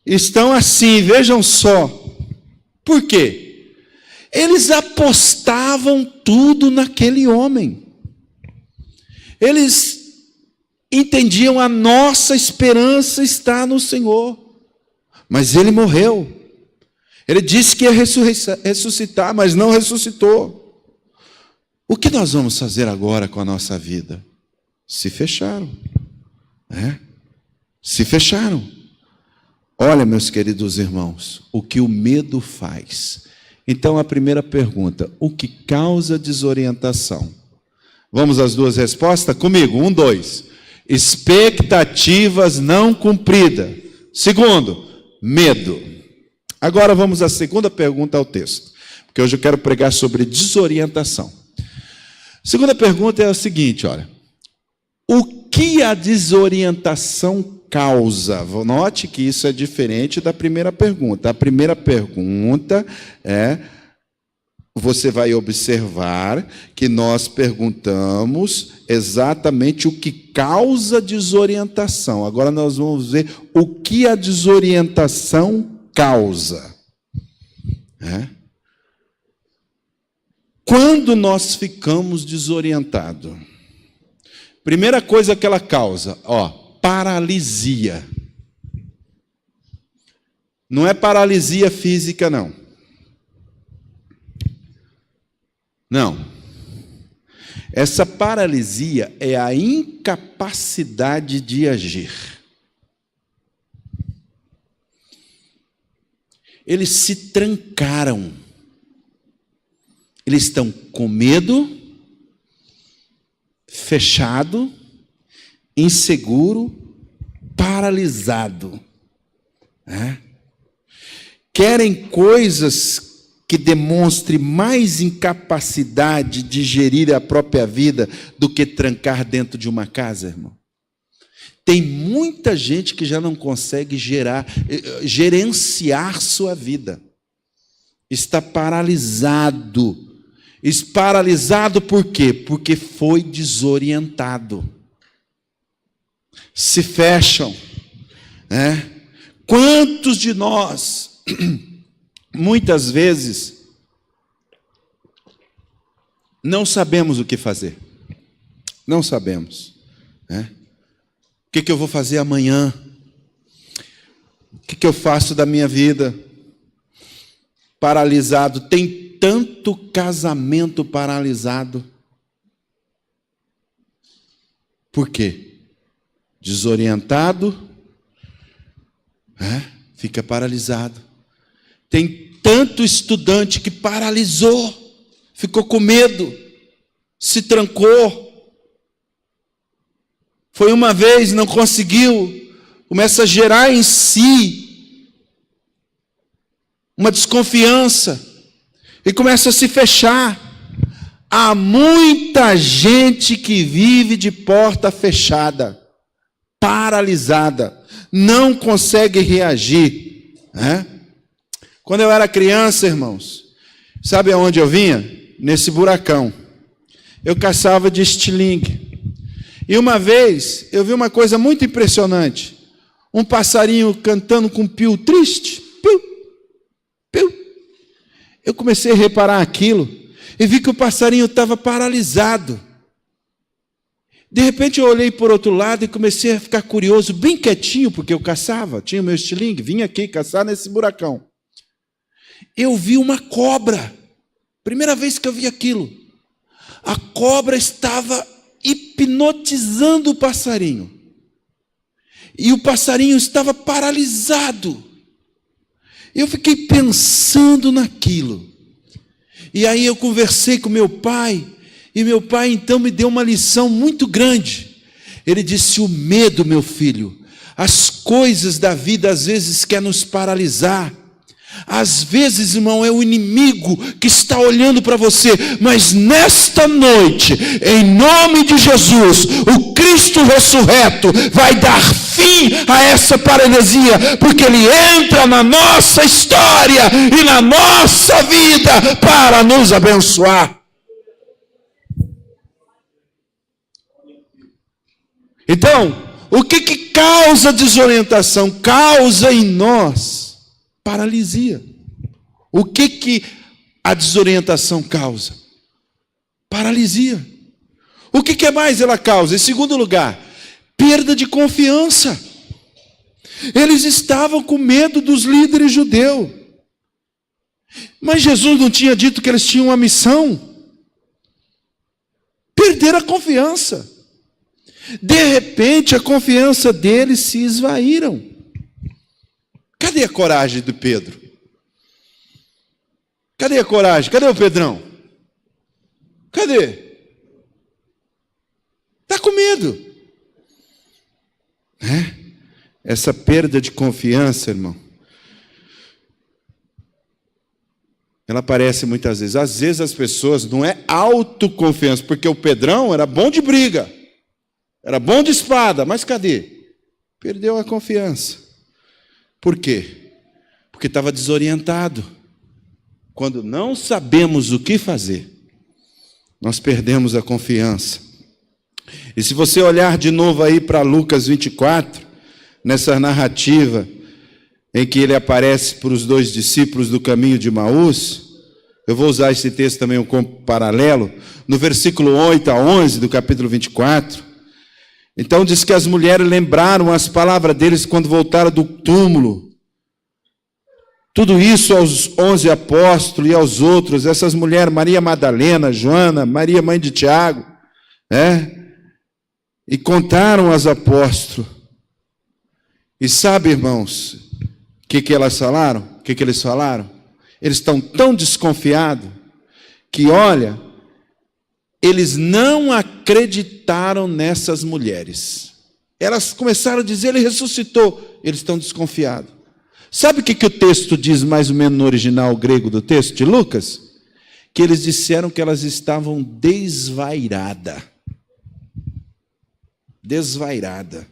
estão assim, vejam só. Por quê? Eles apostavam tudo naquele homem. Eles entendiam a nossa esperança está no Senhor. Mas ele morreu. Ele disse que ia ressuscitar, mas não ressuscitou. O que nós vamos fazer agora com a nossa vida? Se fecharam, né? Se fecharam. Olha, meus queridos irmãos, o que o medo faz. Então, a primeira pergunta: o que causa desorientação? Vamos às duas respostas? Comigo, 1, 2. Expectativas não cumpridas. Segundo, medo. Agora vamos à segunda pergunta ao texto. porque hoje eu quero pregar sobre desorientação. Segunda pergunta é a seguinte, olha. O que a desorientação causa? Note que isso é diferente da primeira pergunta. A primeira pergunta é, você vai observar que nós perguntamos exatamente o que causa desorientação. Agora nós vamos ver o que a desorientação causa. Quando nós ficamos desorientados, primeira coisa que ela causa, paralisia. Não é paralisia física, não. Não. Essa paralisia é a incapacidade de agir. Eles se trancaram. Eles estão com medo, fechado, inseguro, paralisado. Querem coisas que demonstrem mais incapacidade de gerir a própria vida do que trancar dentro de uma casa, irmão. Tem muita gente que já não consegue gerenciar sua vida. Está paralisado. Paralisado por quê? Porque foi desorientado. Se fecham. Quantos de nós, muitas vezes, não sabemos o que fazer? Não sabemos. O que eu vou fazer amanhã? O que eu faço da minha vida? Paralisado. Tem tanto casamento paralisado. Por quê? Desorientado, fica paralisado. Tem tanto estudante que paralisou, ficou com medo, se trancou. Foi uma vez, não conseguiu, começa a gerar em si uma desconfiança e começa a se fechar. Há muita gente que vive de porta fechada, paralisada, não consegue reagir. Quando eu era criança, irmãos, sabe aonde eu vinha? Nesse buracão. Eu caçava de estilingue. E uma vez, eu vi uma coisa muito impressionante. Um passarinho cantando com um pio triste. Piu, piu. Eu comecei a reparar aquilo e vi que o passarinho estava paralisado. De repente eu olhei por outro lado e comecei a ficar curioso, bem quietinho, porque eu caçava, tinha o meu estilingue, vinha aqui caçar nesse buracão. Eu vi uma cobra, primeira vez que eu vi aquilo. A cobra estava hipnotizando o passarinho. E o passarinho estava paralisado. Eu fiquei pensando naquilo. E aí eu conversei com meu pai, e meu pai então me deu uma lição muito grande. Ele disse: o medo, meu filho, as coisas da vida às vezes quer nos paralisar. Às vezes, irmão, é o inimigo que está olhando para você, mas nesta noite, em nome de Jesus, o Cristo ressurreto vai dar fim a essa paralisia, porque Ele entra na nossa história e na nossa vida para nos abençoar. Então, o que causa desorientação? Causa em nós paralisia. O que a desorientação causa? Paralisia. O que mais ela causa? Em segundo lugar, perda de confiança. Eles estavam com medo dos líderes judeus. Mas Jesus não tinha dito que eles tinham uma missão? Perderam a confiança. De repente, a confiança deles se esvaíram. Cadê a coragem do Pedro? Cadê a coragem? Cadê o Pedrão? Cadê? Está com medo. Essa perda de confiança, irmão, Ela aparece muitas vezes. Às vezes as pessoas não é autoconfiança, porque o Pedrão era bom de briga, era bom de espada, mas cadê? Perdeu a confiança. Por quê? Porque estava desorientado. Quando não sabemos o que fazer, nós perdemos a confiança. E se você olhar de novo aí para Lucas 24, nessa narrativa em que ele aparece para os 2 discípulos do caminho de Emaús, eu vou usar esse texto também como paralelo, no versículo 8 a 11 do capítulo 24, então diz que as mulheres lembraram as palavras deles quando voltaram do túmulo. Tudo isso aos 11 apóstolos e aos outros, essas mulheres, Maria Madalena, Joana, Maria mãe de Tiago, e contaram aos apóstolos. E sabe, irmãos, o que elas falaram? O que eles falaram? Eles estão tão desconfiados que, olha, eles não acreditaram nessas mulheres. Elas começaram a dizer, ele ressuscitou. Eles estão desconfiados. Sabe o que o texto diz mais ou menos no original grego do texto de Lucas? Que eles disseram que elas estavam desvairadas. Desvairada.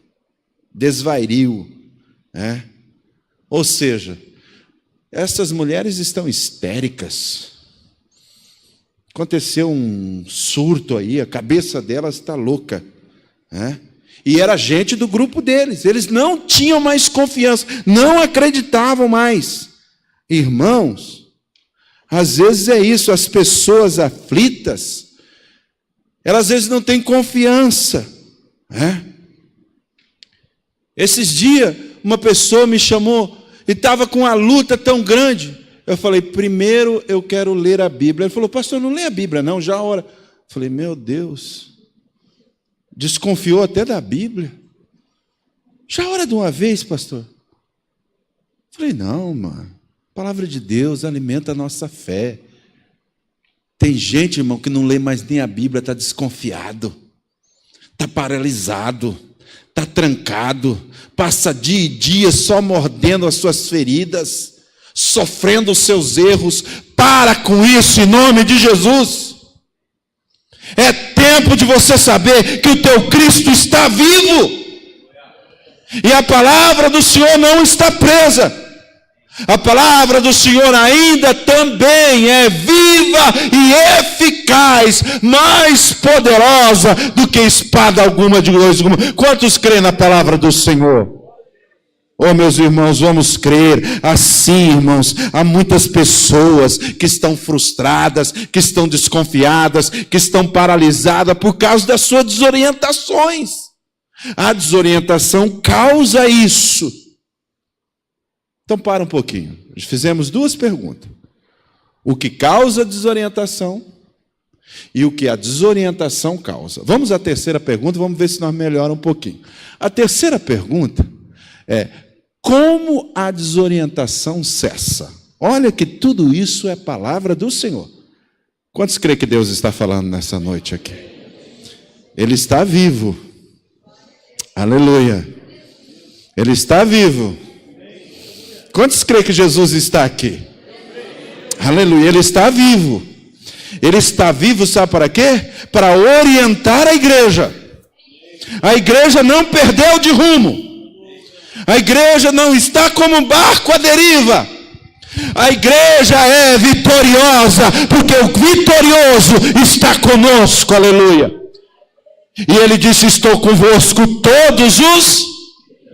Desvario. Ou seja, essas mulheres estão histéricas. Aconteceu um surto aí, a cabeça delas está louca. E era gente do grupo deles. Eles não tinham mais confiança, não acreditavam mais. Irmãos, às vezes é isso, as pessoas aflitas, elas às vezes não têm confiança. Esses dias, uma pessoa me chamou e estava com uma luta tão grande. Eu falei, primeiro eu quero ler a Bíblia. Ele falou, pastor, não lê a Bíblia não, já ora. Eu falei, meu Deus, desconfiou até da Bíblia. Já ora de uma vez, pastor? Eu falei, não, mano, a palavra de Deus alimenta a nossa fé. Tem gente, irmão, que não lê mais nem a Bíblia, está desconfiado, está paralisado, está trancado, passa dia e dia só mordendo as suas feridas, sofrendo os seus erros. Para com isso em nome de Jesus. É tempo de você saber que o teu Cristo está vivo. E a palavra do Senhor não está presa. A palavra do Senhor ainda também é viva e eficaz, mais poderosa do que espada alguma de dois gumes. Quantos creem na palavra do Senhor? Oh, meus irmãos, vamos crer. Assim, irmãos, há muitas pessoas que estão frustradas, que estão desconfiadas, que estão paralisadas por causa das suas desorientações. A desorientação causa isso. Então, para um pouquinho. Fizemos 2 perguntas. O que causa a desorientação e o que a desorientação causa. Vamos à terceira pergunta, vamos ver se nós melhoramos um pouquinho. A terceira pergunta é: como a desorientação cessa? Olha que tudo isso é palavra do Senhor. Quantos creem que Deus está falando nessa noite aqui? Ele está vivo. Aleluia. Ele está vivo. Quantos creem que Jesus está aqui? Aleluia. Ele está vivo. Ele está vivo, sabe para quê? Para orientar a igreja. A igreja não perdeu de rumo. A igreja não está como um barco à deriva. A igreja é vitoriosa, porque o vitorioso está conosco, aleluia. E ele disse, estou convosco todos os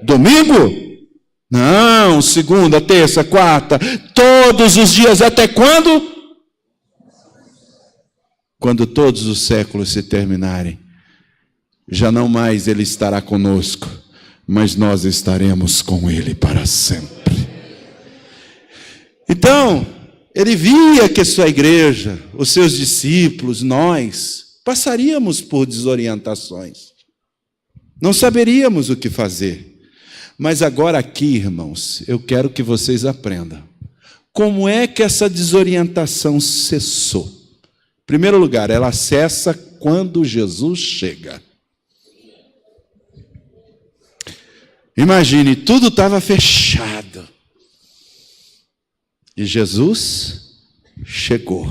domingos. Não, segunda, terça, quarta, todos os dias, até quando? Quando todos os séculos se terminarem, já não mais ele estará conosco, mas nós estaremos com ele para sempre. Então, ele via que sua igreja, os seus discípulos, nós, passaríamos por desorientações. Não saberíamos o que fazer. Mas agora aqui, irmãos, eu quero que vocês aprendam. Como é que essa desorientação cessou? Em primeiro lugar, ela cessa quando Jesus chega. Imagine, tudo estava fechado. E Jesus chegou.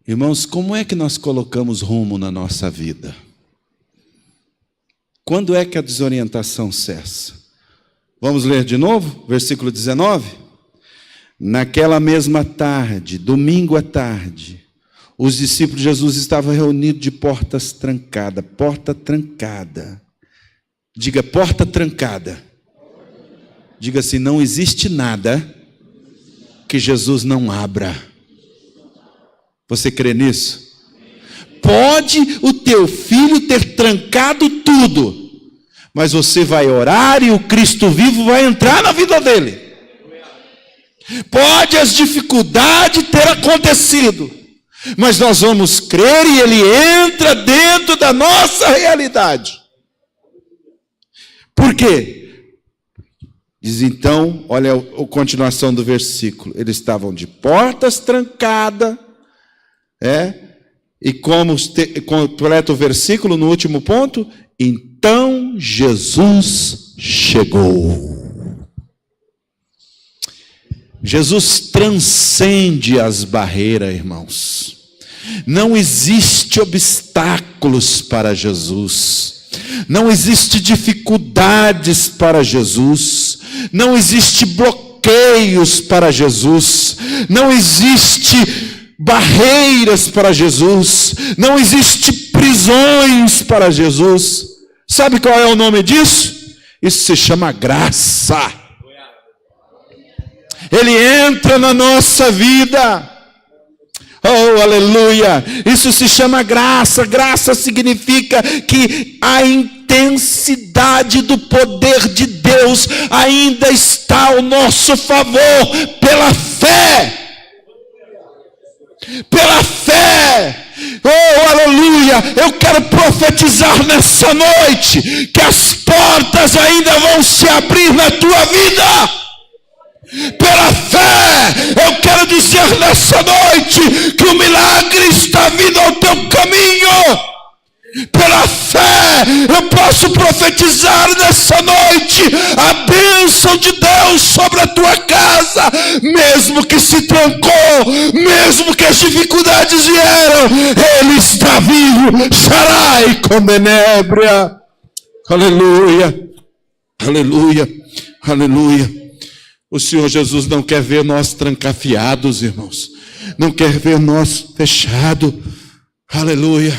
Irmãos, como é que nós colocamos rumo na nossa vida? Quando é que a desorientação cessa? Vamos ler de novo, versículo 19? Naquela mesma tarde, domingo à tarde, os discípulos de Jesus estavam reunidos de portas trancadas. Porta trancada. Diga, porta trancada. Diga assim, não existe nada que Jesus não abra. Você crê nisso? Pode o teu filho ter trancado tudo, mas você vai orar e o Cristo vivo vai entrar na vida dele. Pode as dificuldades ter acontecido, mas nós vamos crer e ele entra dentro da nossa realidade. Por quê? Diz então, olha a continuação do versículo. Eles estavam de portas trancadas, e como completa o versículo no último ponto, então Jesus chegou. Jesus transcende as barreiras, irmãos. Não existe obstáculos para Jesus. Não existe dificuldades para Jesus. Não existe bloqueios para Jesus. Não existe barreiras para Jesus. Não existe prisões para Jesus. Sabe qual é o nome disso? Isso se chama graça. Ele entra na nossa vida. Oh, aleluia. Isso se chama graça. Graça significa que a intensidade do poder de Deus ainda está ao nosso favor pela fé. Pela fé. Oh, aleluia. Eu quero profetizar nessa noite que as portas ainda vão se abrir na tua vida. Pela fé, eu quero dizer nessa noite que o milagre está vindo ao teu caminho. Pela fé, eu posso profetizar nessa noite a bênção de Deus sobre a tua casa, mesmo que se trancou, mesmo que as dificuldades vieram, Ele está vivo. Sharai com benébria. Aleluia, aleluia, aleluia. O Senhor Jesus não quer ver nós trancafiados, irmãos. Não quer ver nós fechados. Aleluia.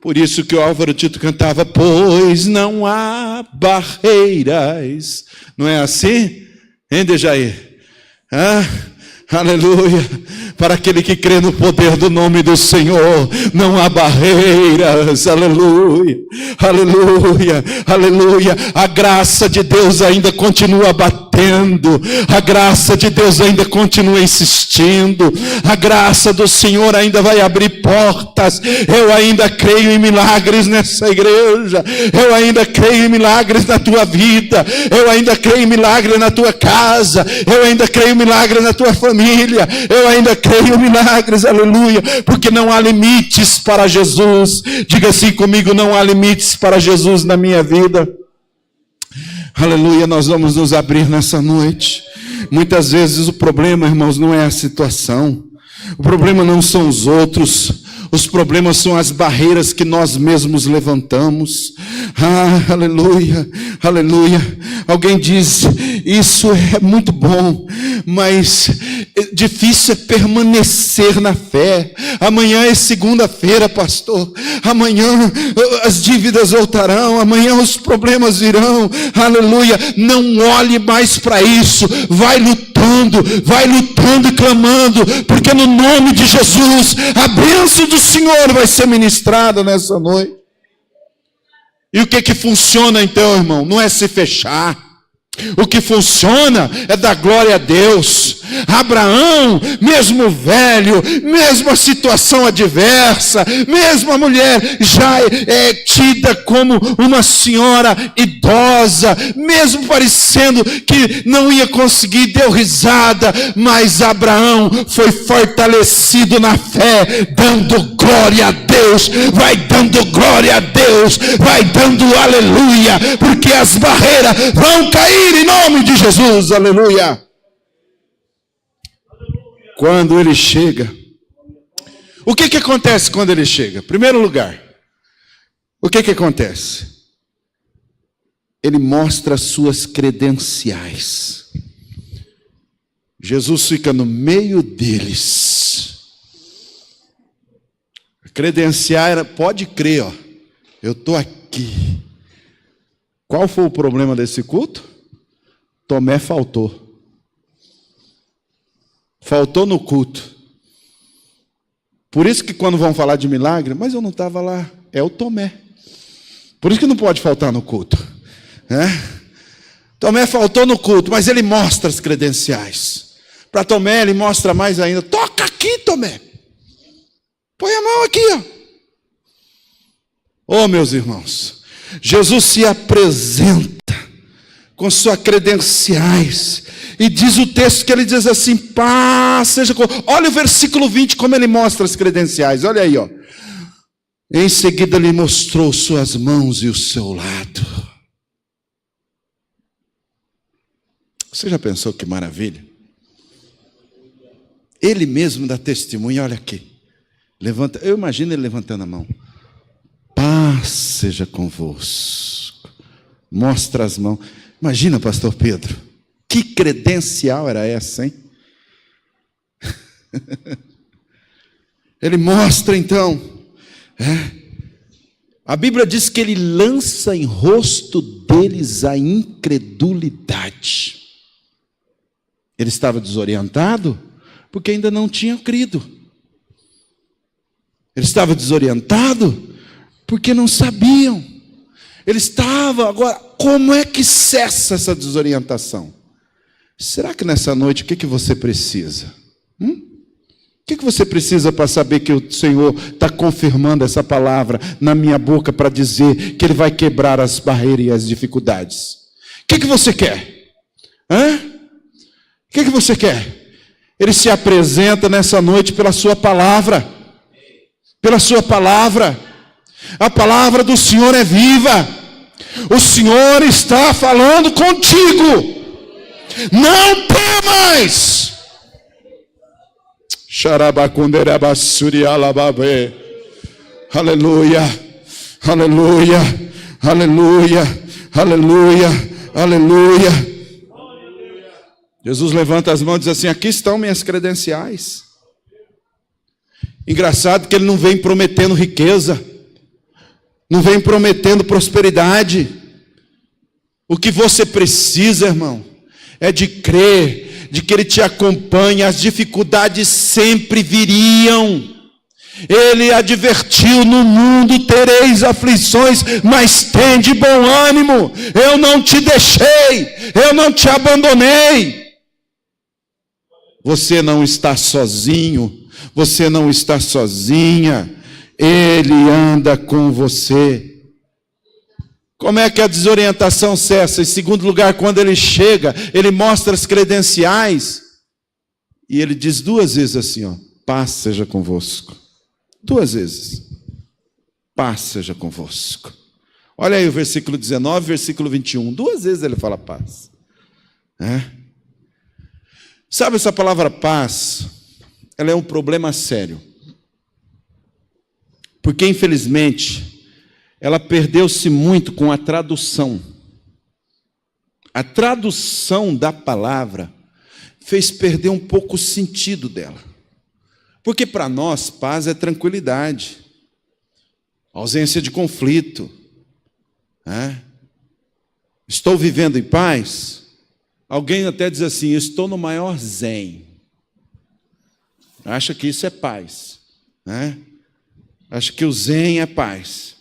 Por isso que o Álvaro Tito cantava, pois não há barreiras. Não é assim? Hein, Dejair? Aleluia. Para aquele que crê no poder do nome do Senhor, não há barreiras. Aleluia, aleluia, aleluia. A graça de Deus ainda continua batendo. A graça de Deus ainda continua insistindo. A graça do Senhor ainda vai abrir portas. Eu ainda creio em milagres nessa igreja. Eu ainda creio em milagres na tua vida. Eu ainda creio em milagres na tua casa. Eu ainda creio em milagres na tua família. Eu ainda creio em milagres, aleluia, porque não há limites para Jesus. Diga assim comigo, não há limites para Jesus na minha vida. Aleluia, nós vamos nos abrir nessa noite. Muitas vezes o problema, irmãos, não é a situação. O problema não são os outros. Os problemas são as barreiras que nós mesmos levantamos. Aleluia, aleluia. Alguém diz, isso é muito bom, mas difícil é permanecer na fé. Amanhã é segunda-feira, pastor. Amanhã as dívidas voltarão. Amanhã os problemas virão. Aleluia. Não olhe mais para isso. Vai lutando e clamando, porque no nome de Jesus, a bênção do Senhor vai ser ministrada nessa noite. E o que funciona então, irmão? Não é se fechar. O que funciona é dar glória a Deus. Abraão, mesmo velho, mesmo a situação adversa, mesmo a mulher já é tida como uma senhora idosa, mesmo parecendo que não ia conseguir, deu risada, mas Abraão foi fortalecido na fé, dando glória a Deus, vai dando glória a Deus, vai dando aleluia, porque as barreiras vão cair em nome de Jesus, aleluia. quando ele chega. O que acontece quando ele chega? Primeiro lugar, o que acontece? Ele mostra as suas credenciais. Jesus fica no meio deles. A credencial era, pode crer, ó, eu estou aqui. Qual foi o problema desse culto? Tomé faltou. Faltou no culto. Por isso que quando vão falar de milagre, mas eu não estava lá, é o Tomé. Por isso que não pode faltar no culto. Tomé faltou no culto, mas ele mostra as credenciais. Para Tomé ele mostra mais ainda. Toca aqui, Tomé. Põe a mão aqui, ó. Oh, meus irmãos, Jesus se apresenta com suas credenciais. E diz o texto que ele diz assim, paz seja com... Olha o versículo 20, como ele mostra as credenciais. Olha aí, ó. Em seguida lhe mostrou suas mãos e o seu lado. Você já pensou que maravilha? Ele mesmo dá testemunho, olha aqui. Levanta, eu imagino ele levantando a mão. Paz seja convosco. Mostra as mãos. Imagina, pastor Pedro. Que credencial era essa, hein? Ele mostra então. A Bíblia diz que ele lança em rosto deles a incredulidade. Ele estava desorientado porque ainda não tinha crido. Ele estava desorientado porque não sabiam. Ele estava, agora, como é que cessa essa desorientação? Será que nessa noite o que você precisa? O que você precisa para saber que o Senhor está confirmando essa palavra na minha boca para dizer que Ele vai quebrar as barreiras e as dificuldades? O que você quer? O que você quer? Ele se apresenta nessa noite pela sua palavra. Pela sua palavra. A palavra do Senhor é viva. O Senhor está falando contigo. Não temas. Aleluia, aleluia, aleluia, aleluia, aleluia. Jesus levanta as mãos e diz assim, aqui estão minhas credenciais. Engraçado que ele não vem prometendo riqueza, não vem prometendo prosperidade. O que você precisa, irmão, é de crer, de que Ele te acompanha. As dificuldades sempre viriam. Ele advertiu, no mundo tereis aflições, mas tende bom ânimo. Eu não te deixei, eu não te abandonei. Você não está sozinho, você não está sozinha. Ele anda com você. Como é que a desorientação cessa? Em segundo lugar, quando ele chega, ele mostra as credenciais e ele diz duas vezes assim, ó, paz seja convosco. Duas vezes. Paz seja convosco. Olha aí o versículo 19, versículo 21. Duas vezes ele fala paz. Sabe, essa palavra paz, ela é um problema sério. Porque, infelizmente, ela perdeu-se muito com a tradução. A tradução da palavra fez perder um pouco o sentido dela. Porque para nós, paz é tranquilidade, ausência de conflito. Estou vivendo em paz. Alguém até diz assim, estou no maior zen. Acha que isso é paz. Acha que o zen é paz.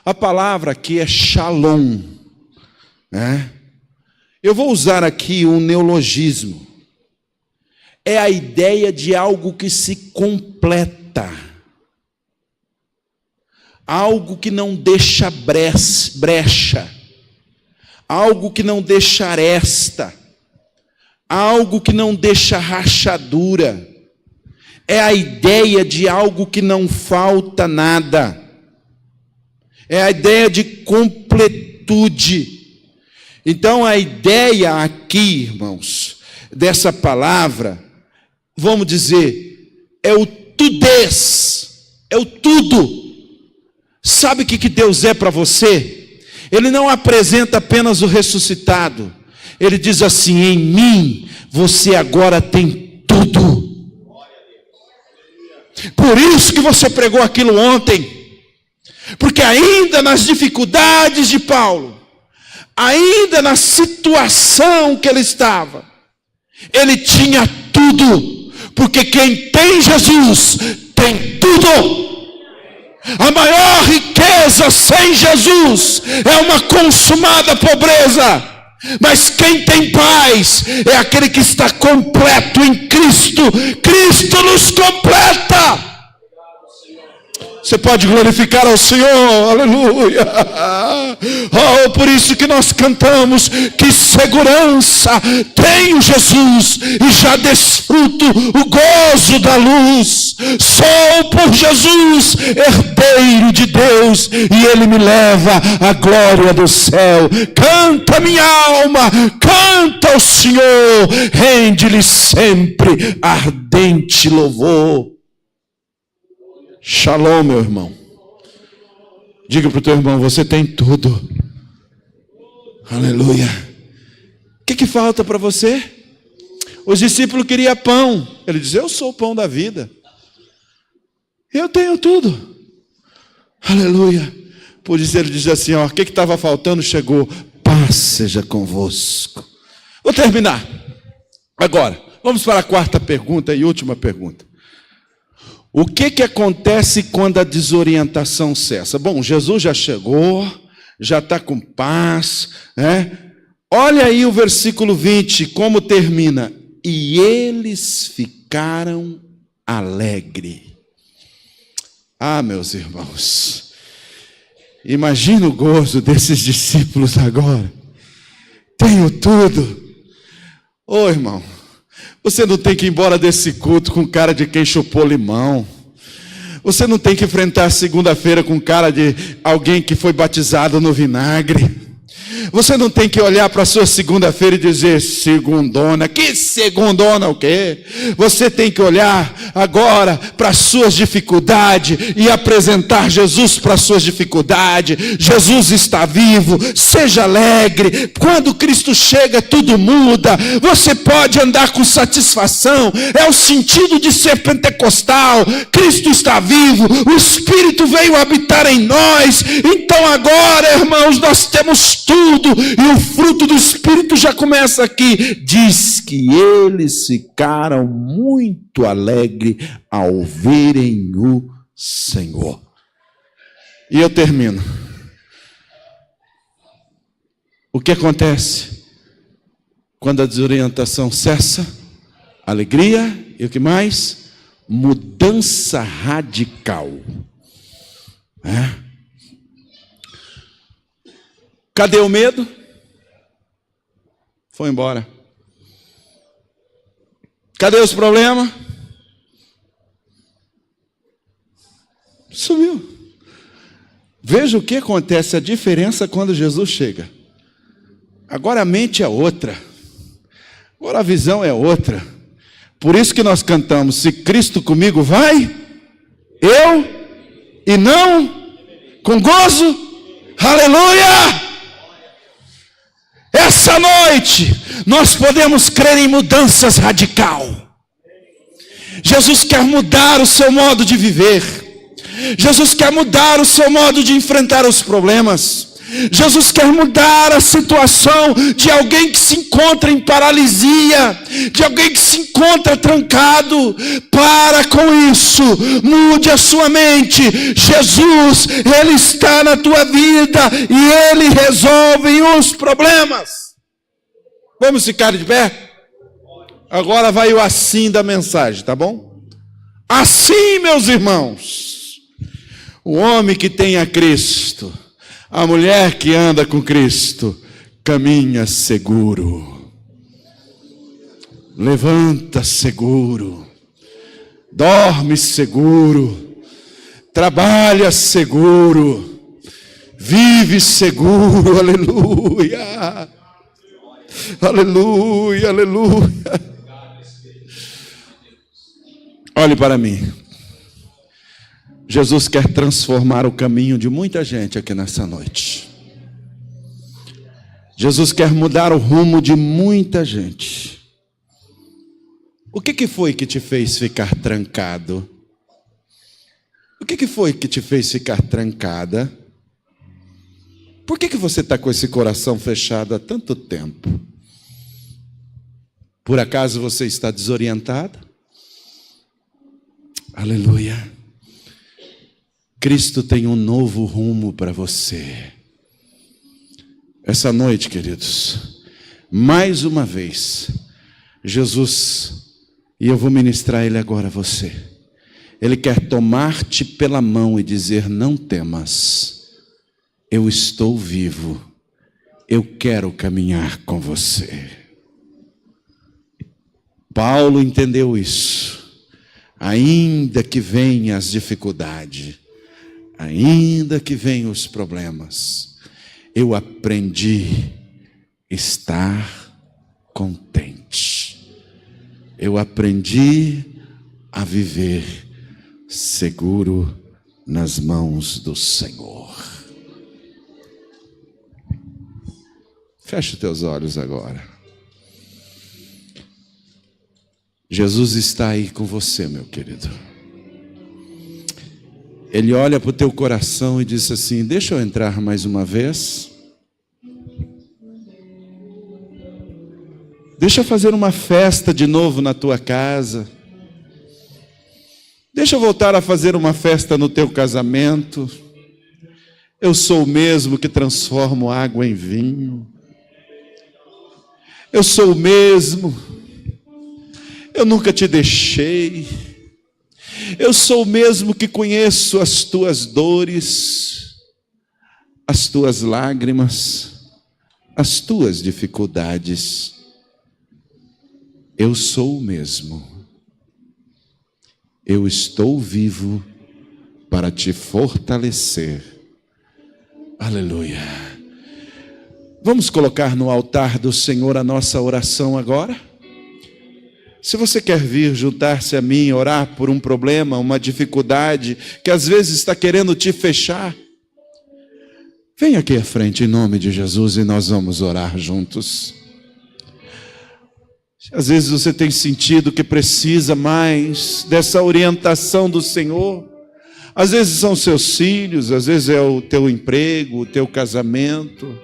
A palavra aqui é shalom. Eu vou usar aqui um neologismo. É a ideia de algo que se completa. Algo que não deixa brecha. Algo que não deixa aresta. Algo que não deixa rachadura. É a ideia de algo que não falta nada. É a ideia de completude. Então a ideia aqui, irmãos, dessa palavra vamos dizer, é o tudez, é o tudo. Sabe o que Deus é para você? Ele não apresenta apenas o ressuscitado. Ele diz assim: em mim você agora tem tudo. Por isso que você pregou aquilo ontem. Porque ainda nas dificuldades de Paulo, ainda na situação que ele estava, ele tinha tudo. Porque quem tem Jesus tem tudo. A maior riqueza sem Jesus é uma consumada pobreza. Mas quem tem paz é aquele que está completo em Cristo. Cristo nos completa. Você pode glorificar ao Senhor, aleluia. Oh, por isso que nós cantamos: que segurança tenho Jesus, e já desfruto o gozo da luz. Sou por Jesus herdeiro de Deus, e Ele me leva à glória do céu. Canta minha alma, canta ao Senhor, rende-lhe sempre ardente louvor. Shalom, meu irmão. Diga para o teu irmão: você tem tudo. Aleluia. O que falta para você? Os discípulos queriam pão. Ele diz: eu sou o pão da vida. Eu tenho tudo. Aleluia. Por isso ele diz assim: ó, o que estava faltando chegou. Paz seja convosco. Vou terminar. Agora, vamos para a quarta pergunta e última pergunta. O que acontece quando a desorientação cessa? Bom, Jesus já chegou, já está com paz, né? Olha aí o versículo 20, como termina. E eles ficaram alegres. Ah, meus irmãos, imagina o gozo desses discípulos agora. Tenho tudo. Ô, irmão, você não tem que ir embora desse culto com cara de quem chupou limão. Você não tem que enfrentar segunda-feira com cara de alguém que foi batizado no vinagre. Você não tem que olhar para a sua segunda-feira e dizer: segundona. Que segundona o quê? Você tem que olhar agora para as suas dificuldades e apresentar Jesus para as suas dificuldades. Jesus está vivo, seja alegre. Quando Cristo chega, tudo muda. Você pode andar com satisfação. É o sentido de ser pentecostal. Cristo está vivo, o Espírito veio habitar em nós. Então agora, irmãos, nós temos tudo. E o fruto do Espírito já começa aqui. Diz que eles ficaram muito alegres ao verem o Senhor. E eu termino. O que acontece quando a desorientação cessa? Alegria e o que mais? Mudança radical. Cadê o medo? Foi embora. Cadê os problemas? Sumiu. Veja o que acontece, a diferença quando Jesus chega. Agora a mente é outra. Agora a visão é outra. Por isso que nós cantamos: se Cristo comigo vai, eu e não com gozo. Aleluia! Essa noite nós podemos crer em mudanças radical. Jesus quer mudar o seu modo de viver. Jesus quer mudar o seu modo de enfrentar os problemas. Jesus quer mudar a situação de alguém que se encontra em paralisia, de alguém que se encontra trancado. Para com isso, mude a sua mente. Jesus, Ele está na tua vida e Ele resolve os problemas. Vamos ficar de pé? Agora vai o assim da mensagem, tá bom? Assim, meus irmãos, o homem que tem a Cristo, a mulher que anda com Cristo, caminha seguro, levanta seguro, dorme seguro, trabalha seguro, vive seguro. Aleluia, aleluia, aleluia. Olhe para mim. Jesus quer transformar o caminho de muita gente aqui nessa noite. Jesus quer mudar o rumo de muita gente. O que foi que te fez ficar trancado? O que foi que te fez ficar trancada? Por que você está com esse coração fechado há tanto tempo? Por acaso você está desorientada? Aleluia. Cristo tem um novo rumo para você. Essa noite, queridos, mais uma vez, Jesus, e eu vou ministrar Ele agora a você, Ele quer tomar-te pela mão e dizer: não temas, eu estou vivo, eu quero caminhar com você. Paulo entendeu isso. Ainda que venham as dificuldades, ainda que venham os problemas, eu aprendi a estar contente. Eu aprendi a viver seguro nas mãos do Senhor. Feche teus olhos agora. Jesus está aí com você, meu querido. Ele olha para o teu coração e diz assim: deixa eu entrar mais uma vez. Deixa eu fazer uma festa de novo na tua casa. Deixa eu voltar a fazer uma festa no teu casamento. Eu sou o mesmo que transformo água em vinho. Eu sou o mesmo. Eu nunca te deixei. Eu sou o mesmo que conheço as tuas dores, as tuas lágrimas, as tuas dificuldades. Eu sou o mesmo. Eu estou vivo para te fortalecer. Aleluia. Vamos colocar no altar do Senhor a nossa oração agora? Se você quer vir juntar-se a mim, orar por um problema, uma dificuldade, que às vezes está querendo te fechar, vem aqui à frente em nome de Jesus e nós vamos orar juntos. Às vezes você tem sentido que precisa mais dessa orientação do Senhor. Às vezes são seus filhos, às vezes é o teu emprego, o teu casamento,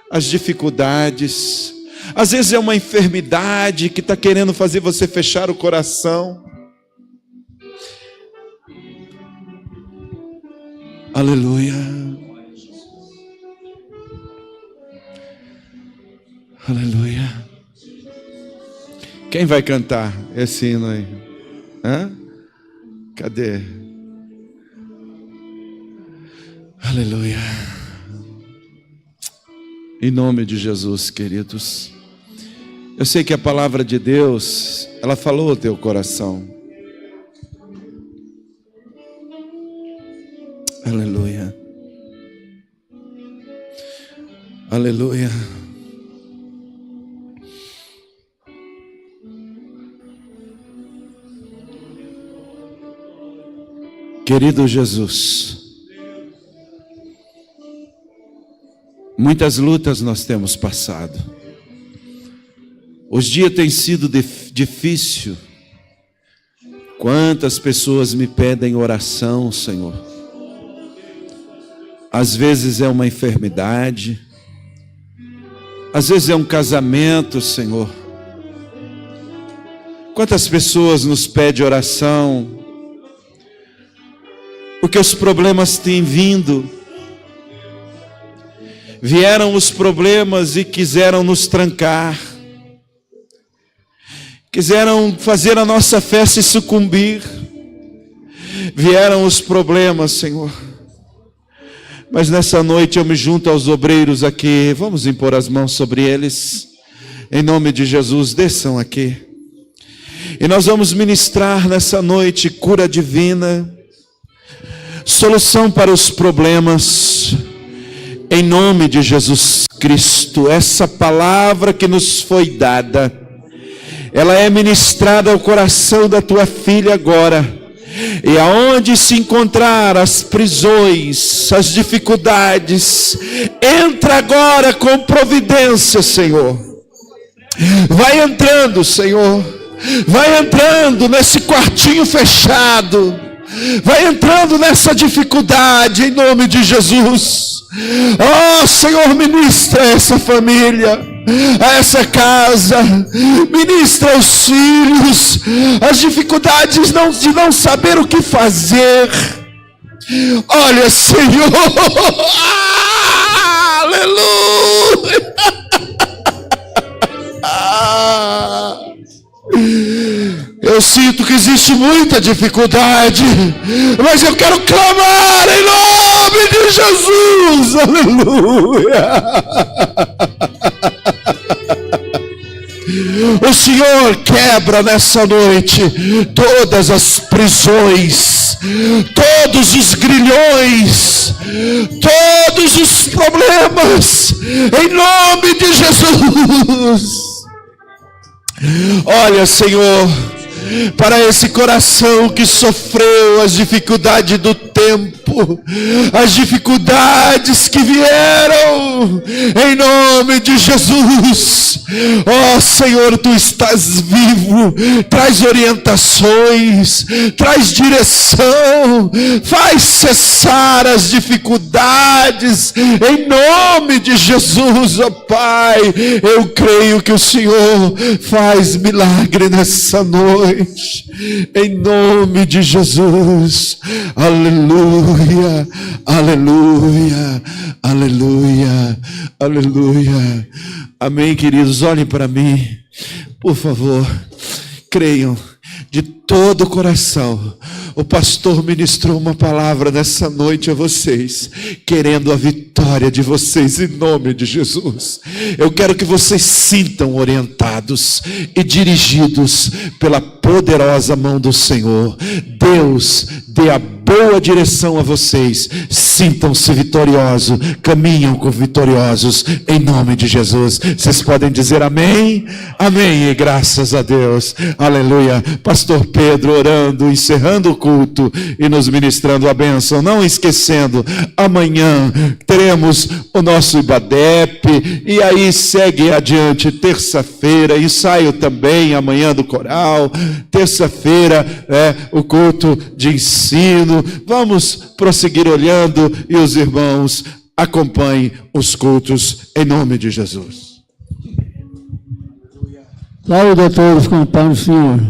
as dificuldades. Às vezes é uma enfermidade que está querendo fazer você fechar o coração. Aleluia. Aleluia. Quem vai cantar esse hino aí? Hã? Cadê? Aleluia. Em nome de Jesus, queridos. Eu sei que a palavra de Deus, ela falou ao teu coração. Aleluia. Aleluia. Querido Jesus, muitas lutas nós temos passado. Os dias têm sido difíceis. Quantas pessoas me pedem oração, Senhor. Às vezes é uma enfermidade. Às vezes é um casamento, Senhor. Quantas pessoas nos pedem oração, porque os problemas têm vindo. Vieram os problemas e quiseram nos trancar. Quiseram fazer a nossa fé se sucumbir. Vieram os problemas, Senhor. Mas nessa noite eu me junto aos obreiros aqui. Vamos impor as mãos sobre eles. Em nome de Jesus, desçam aqui. E nós vamos ministrar nessa noite cura divina, solução para os problemas, em nome de Jesus Cristo. Essa palavra que nos foi dada, ela é ministrada ao coração da tua filha agora. E aonde se encontrar as prisões, as dificuldades, entra agora com providência, Senhor. Vai entrando, Senhor. Vai entrando nesse quartinho fechado. Vai entrando nessa dificuldade em nome de Jesus. Oh, Senhor, ministra essa família, essa casa, ministra os filhos, as dificuldades de não saber o que fazer. Olha, Senhor, aleluia. Eu sinto que existe muita dificuldade, mas eu quero clamar em nome de Jesus, aleluia. O Senhor quebra nessa noite todas as prisões, todos os grilhões, todos os problemas, em nome de Jesus. Olha, Senhor, para esse coração que sofreu as dificuldades do tempo, as dificuldades que vieram, em nome de Jesus. Ó Senhor, Tu estás vivo, traz orientações, traz direção, faz cessar as dificuldades, em nome de Jesus, ó Pai. Eu creio que o Senhor faz milagre nessa noite, em nome de Jesus. Aleluia, aleluia, aleluia, aleluia. Amém, queridos, olhem para mim, por favor, creiam de todo o coração. O pastor ministrou uma palavra nessa noite a vocês, querendo a vitória de vocês em nome de Jesus. Eu quero que vocês sintam orientados e dirigidos pela poderosa mão do Senhor. Deus dê a boa direção a vocês. Sintam-se vitoriosos, caminham com vitoriosos em nome de Jesus. Vocês podem dizer amém? Amém, e graças a Deus. Aleluia. Pastor Pedro orando, encerrando o culto e nos ministrando a bênção. Não esquecendo, amanhã teremos o nosso Ibadep, e aí segue adiante terça-feira, ensaio também amanhã do coral, terça-feira o culto de ensino. Vamos prosseguir olhando, e os irmãos acompanhem os cultos em nome de Jesus. Saúde a todos com o Pai do Senhor.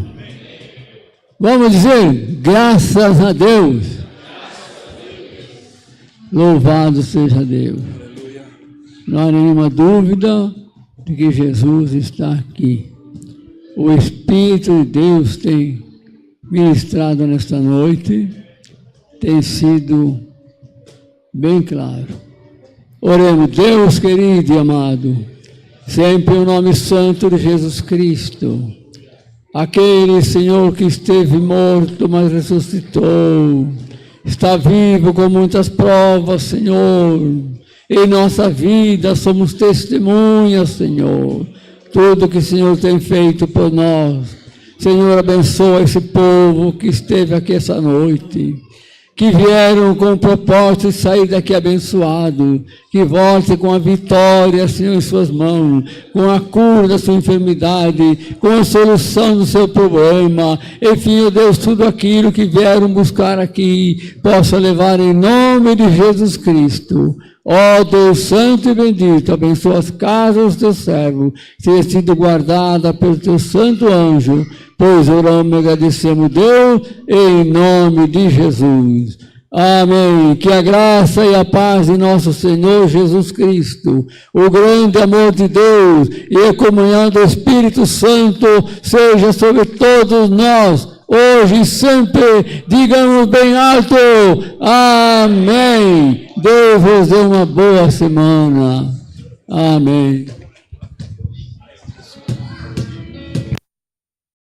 Vamos dizer, graças a Deus. Louvado seja Deus. Não há nenhuma dúvida de que Jesus está aqui. O Espírito de Deus tem ministrado nesta noite, tem sido bem claro. Oremos, Deus querido e amado, sempre o nome santo de Jesus Cristo, aquele Senhor que esteve morto, mas ressuscitou, está vivo com muitas provas, Senhor. Em nossa vida somos testemunhas, Senhor, tudo que o Senhor tem feito por nós. Senhor, abençoa esse povo que esteve aqui essa noite, que vieram com o propósito de sair daqui abençoado, que volte com a vitória, Senhor, em suas mãos, com a cura da sua enfermidade, com a solução do seu problema. Enfim, ó Deus, tudo aquilo que vieram buscar aqui, possa levar em nome de Jesus Cristo. Ó Deus santo e bendito, abençoa as casas dos teus servos, tenha sido guardada pelo teu santo anjo, pois oramos e agradecemos, Deus, em nome de Jesus. Amém. Que a graça e a paz de nosso Senhor Jesus Cristo, o grande amor de Deus e a comunhão do Espírito Santo seja sobre todos nós, hoje e sempre. Digamos bem alto, amém. Deus vos dê uma boa semana. Amém.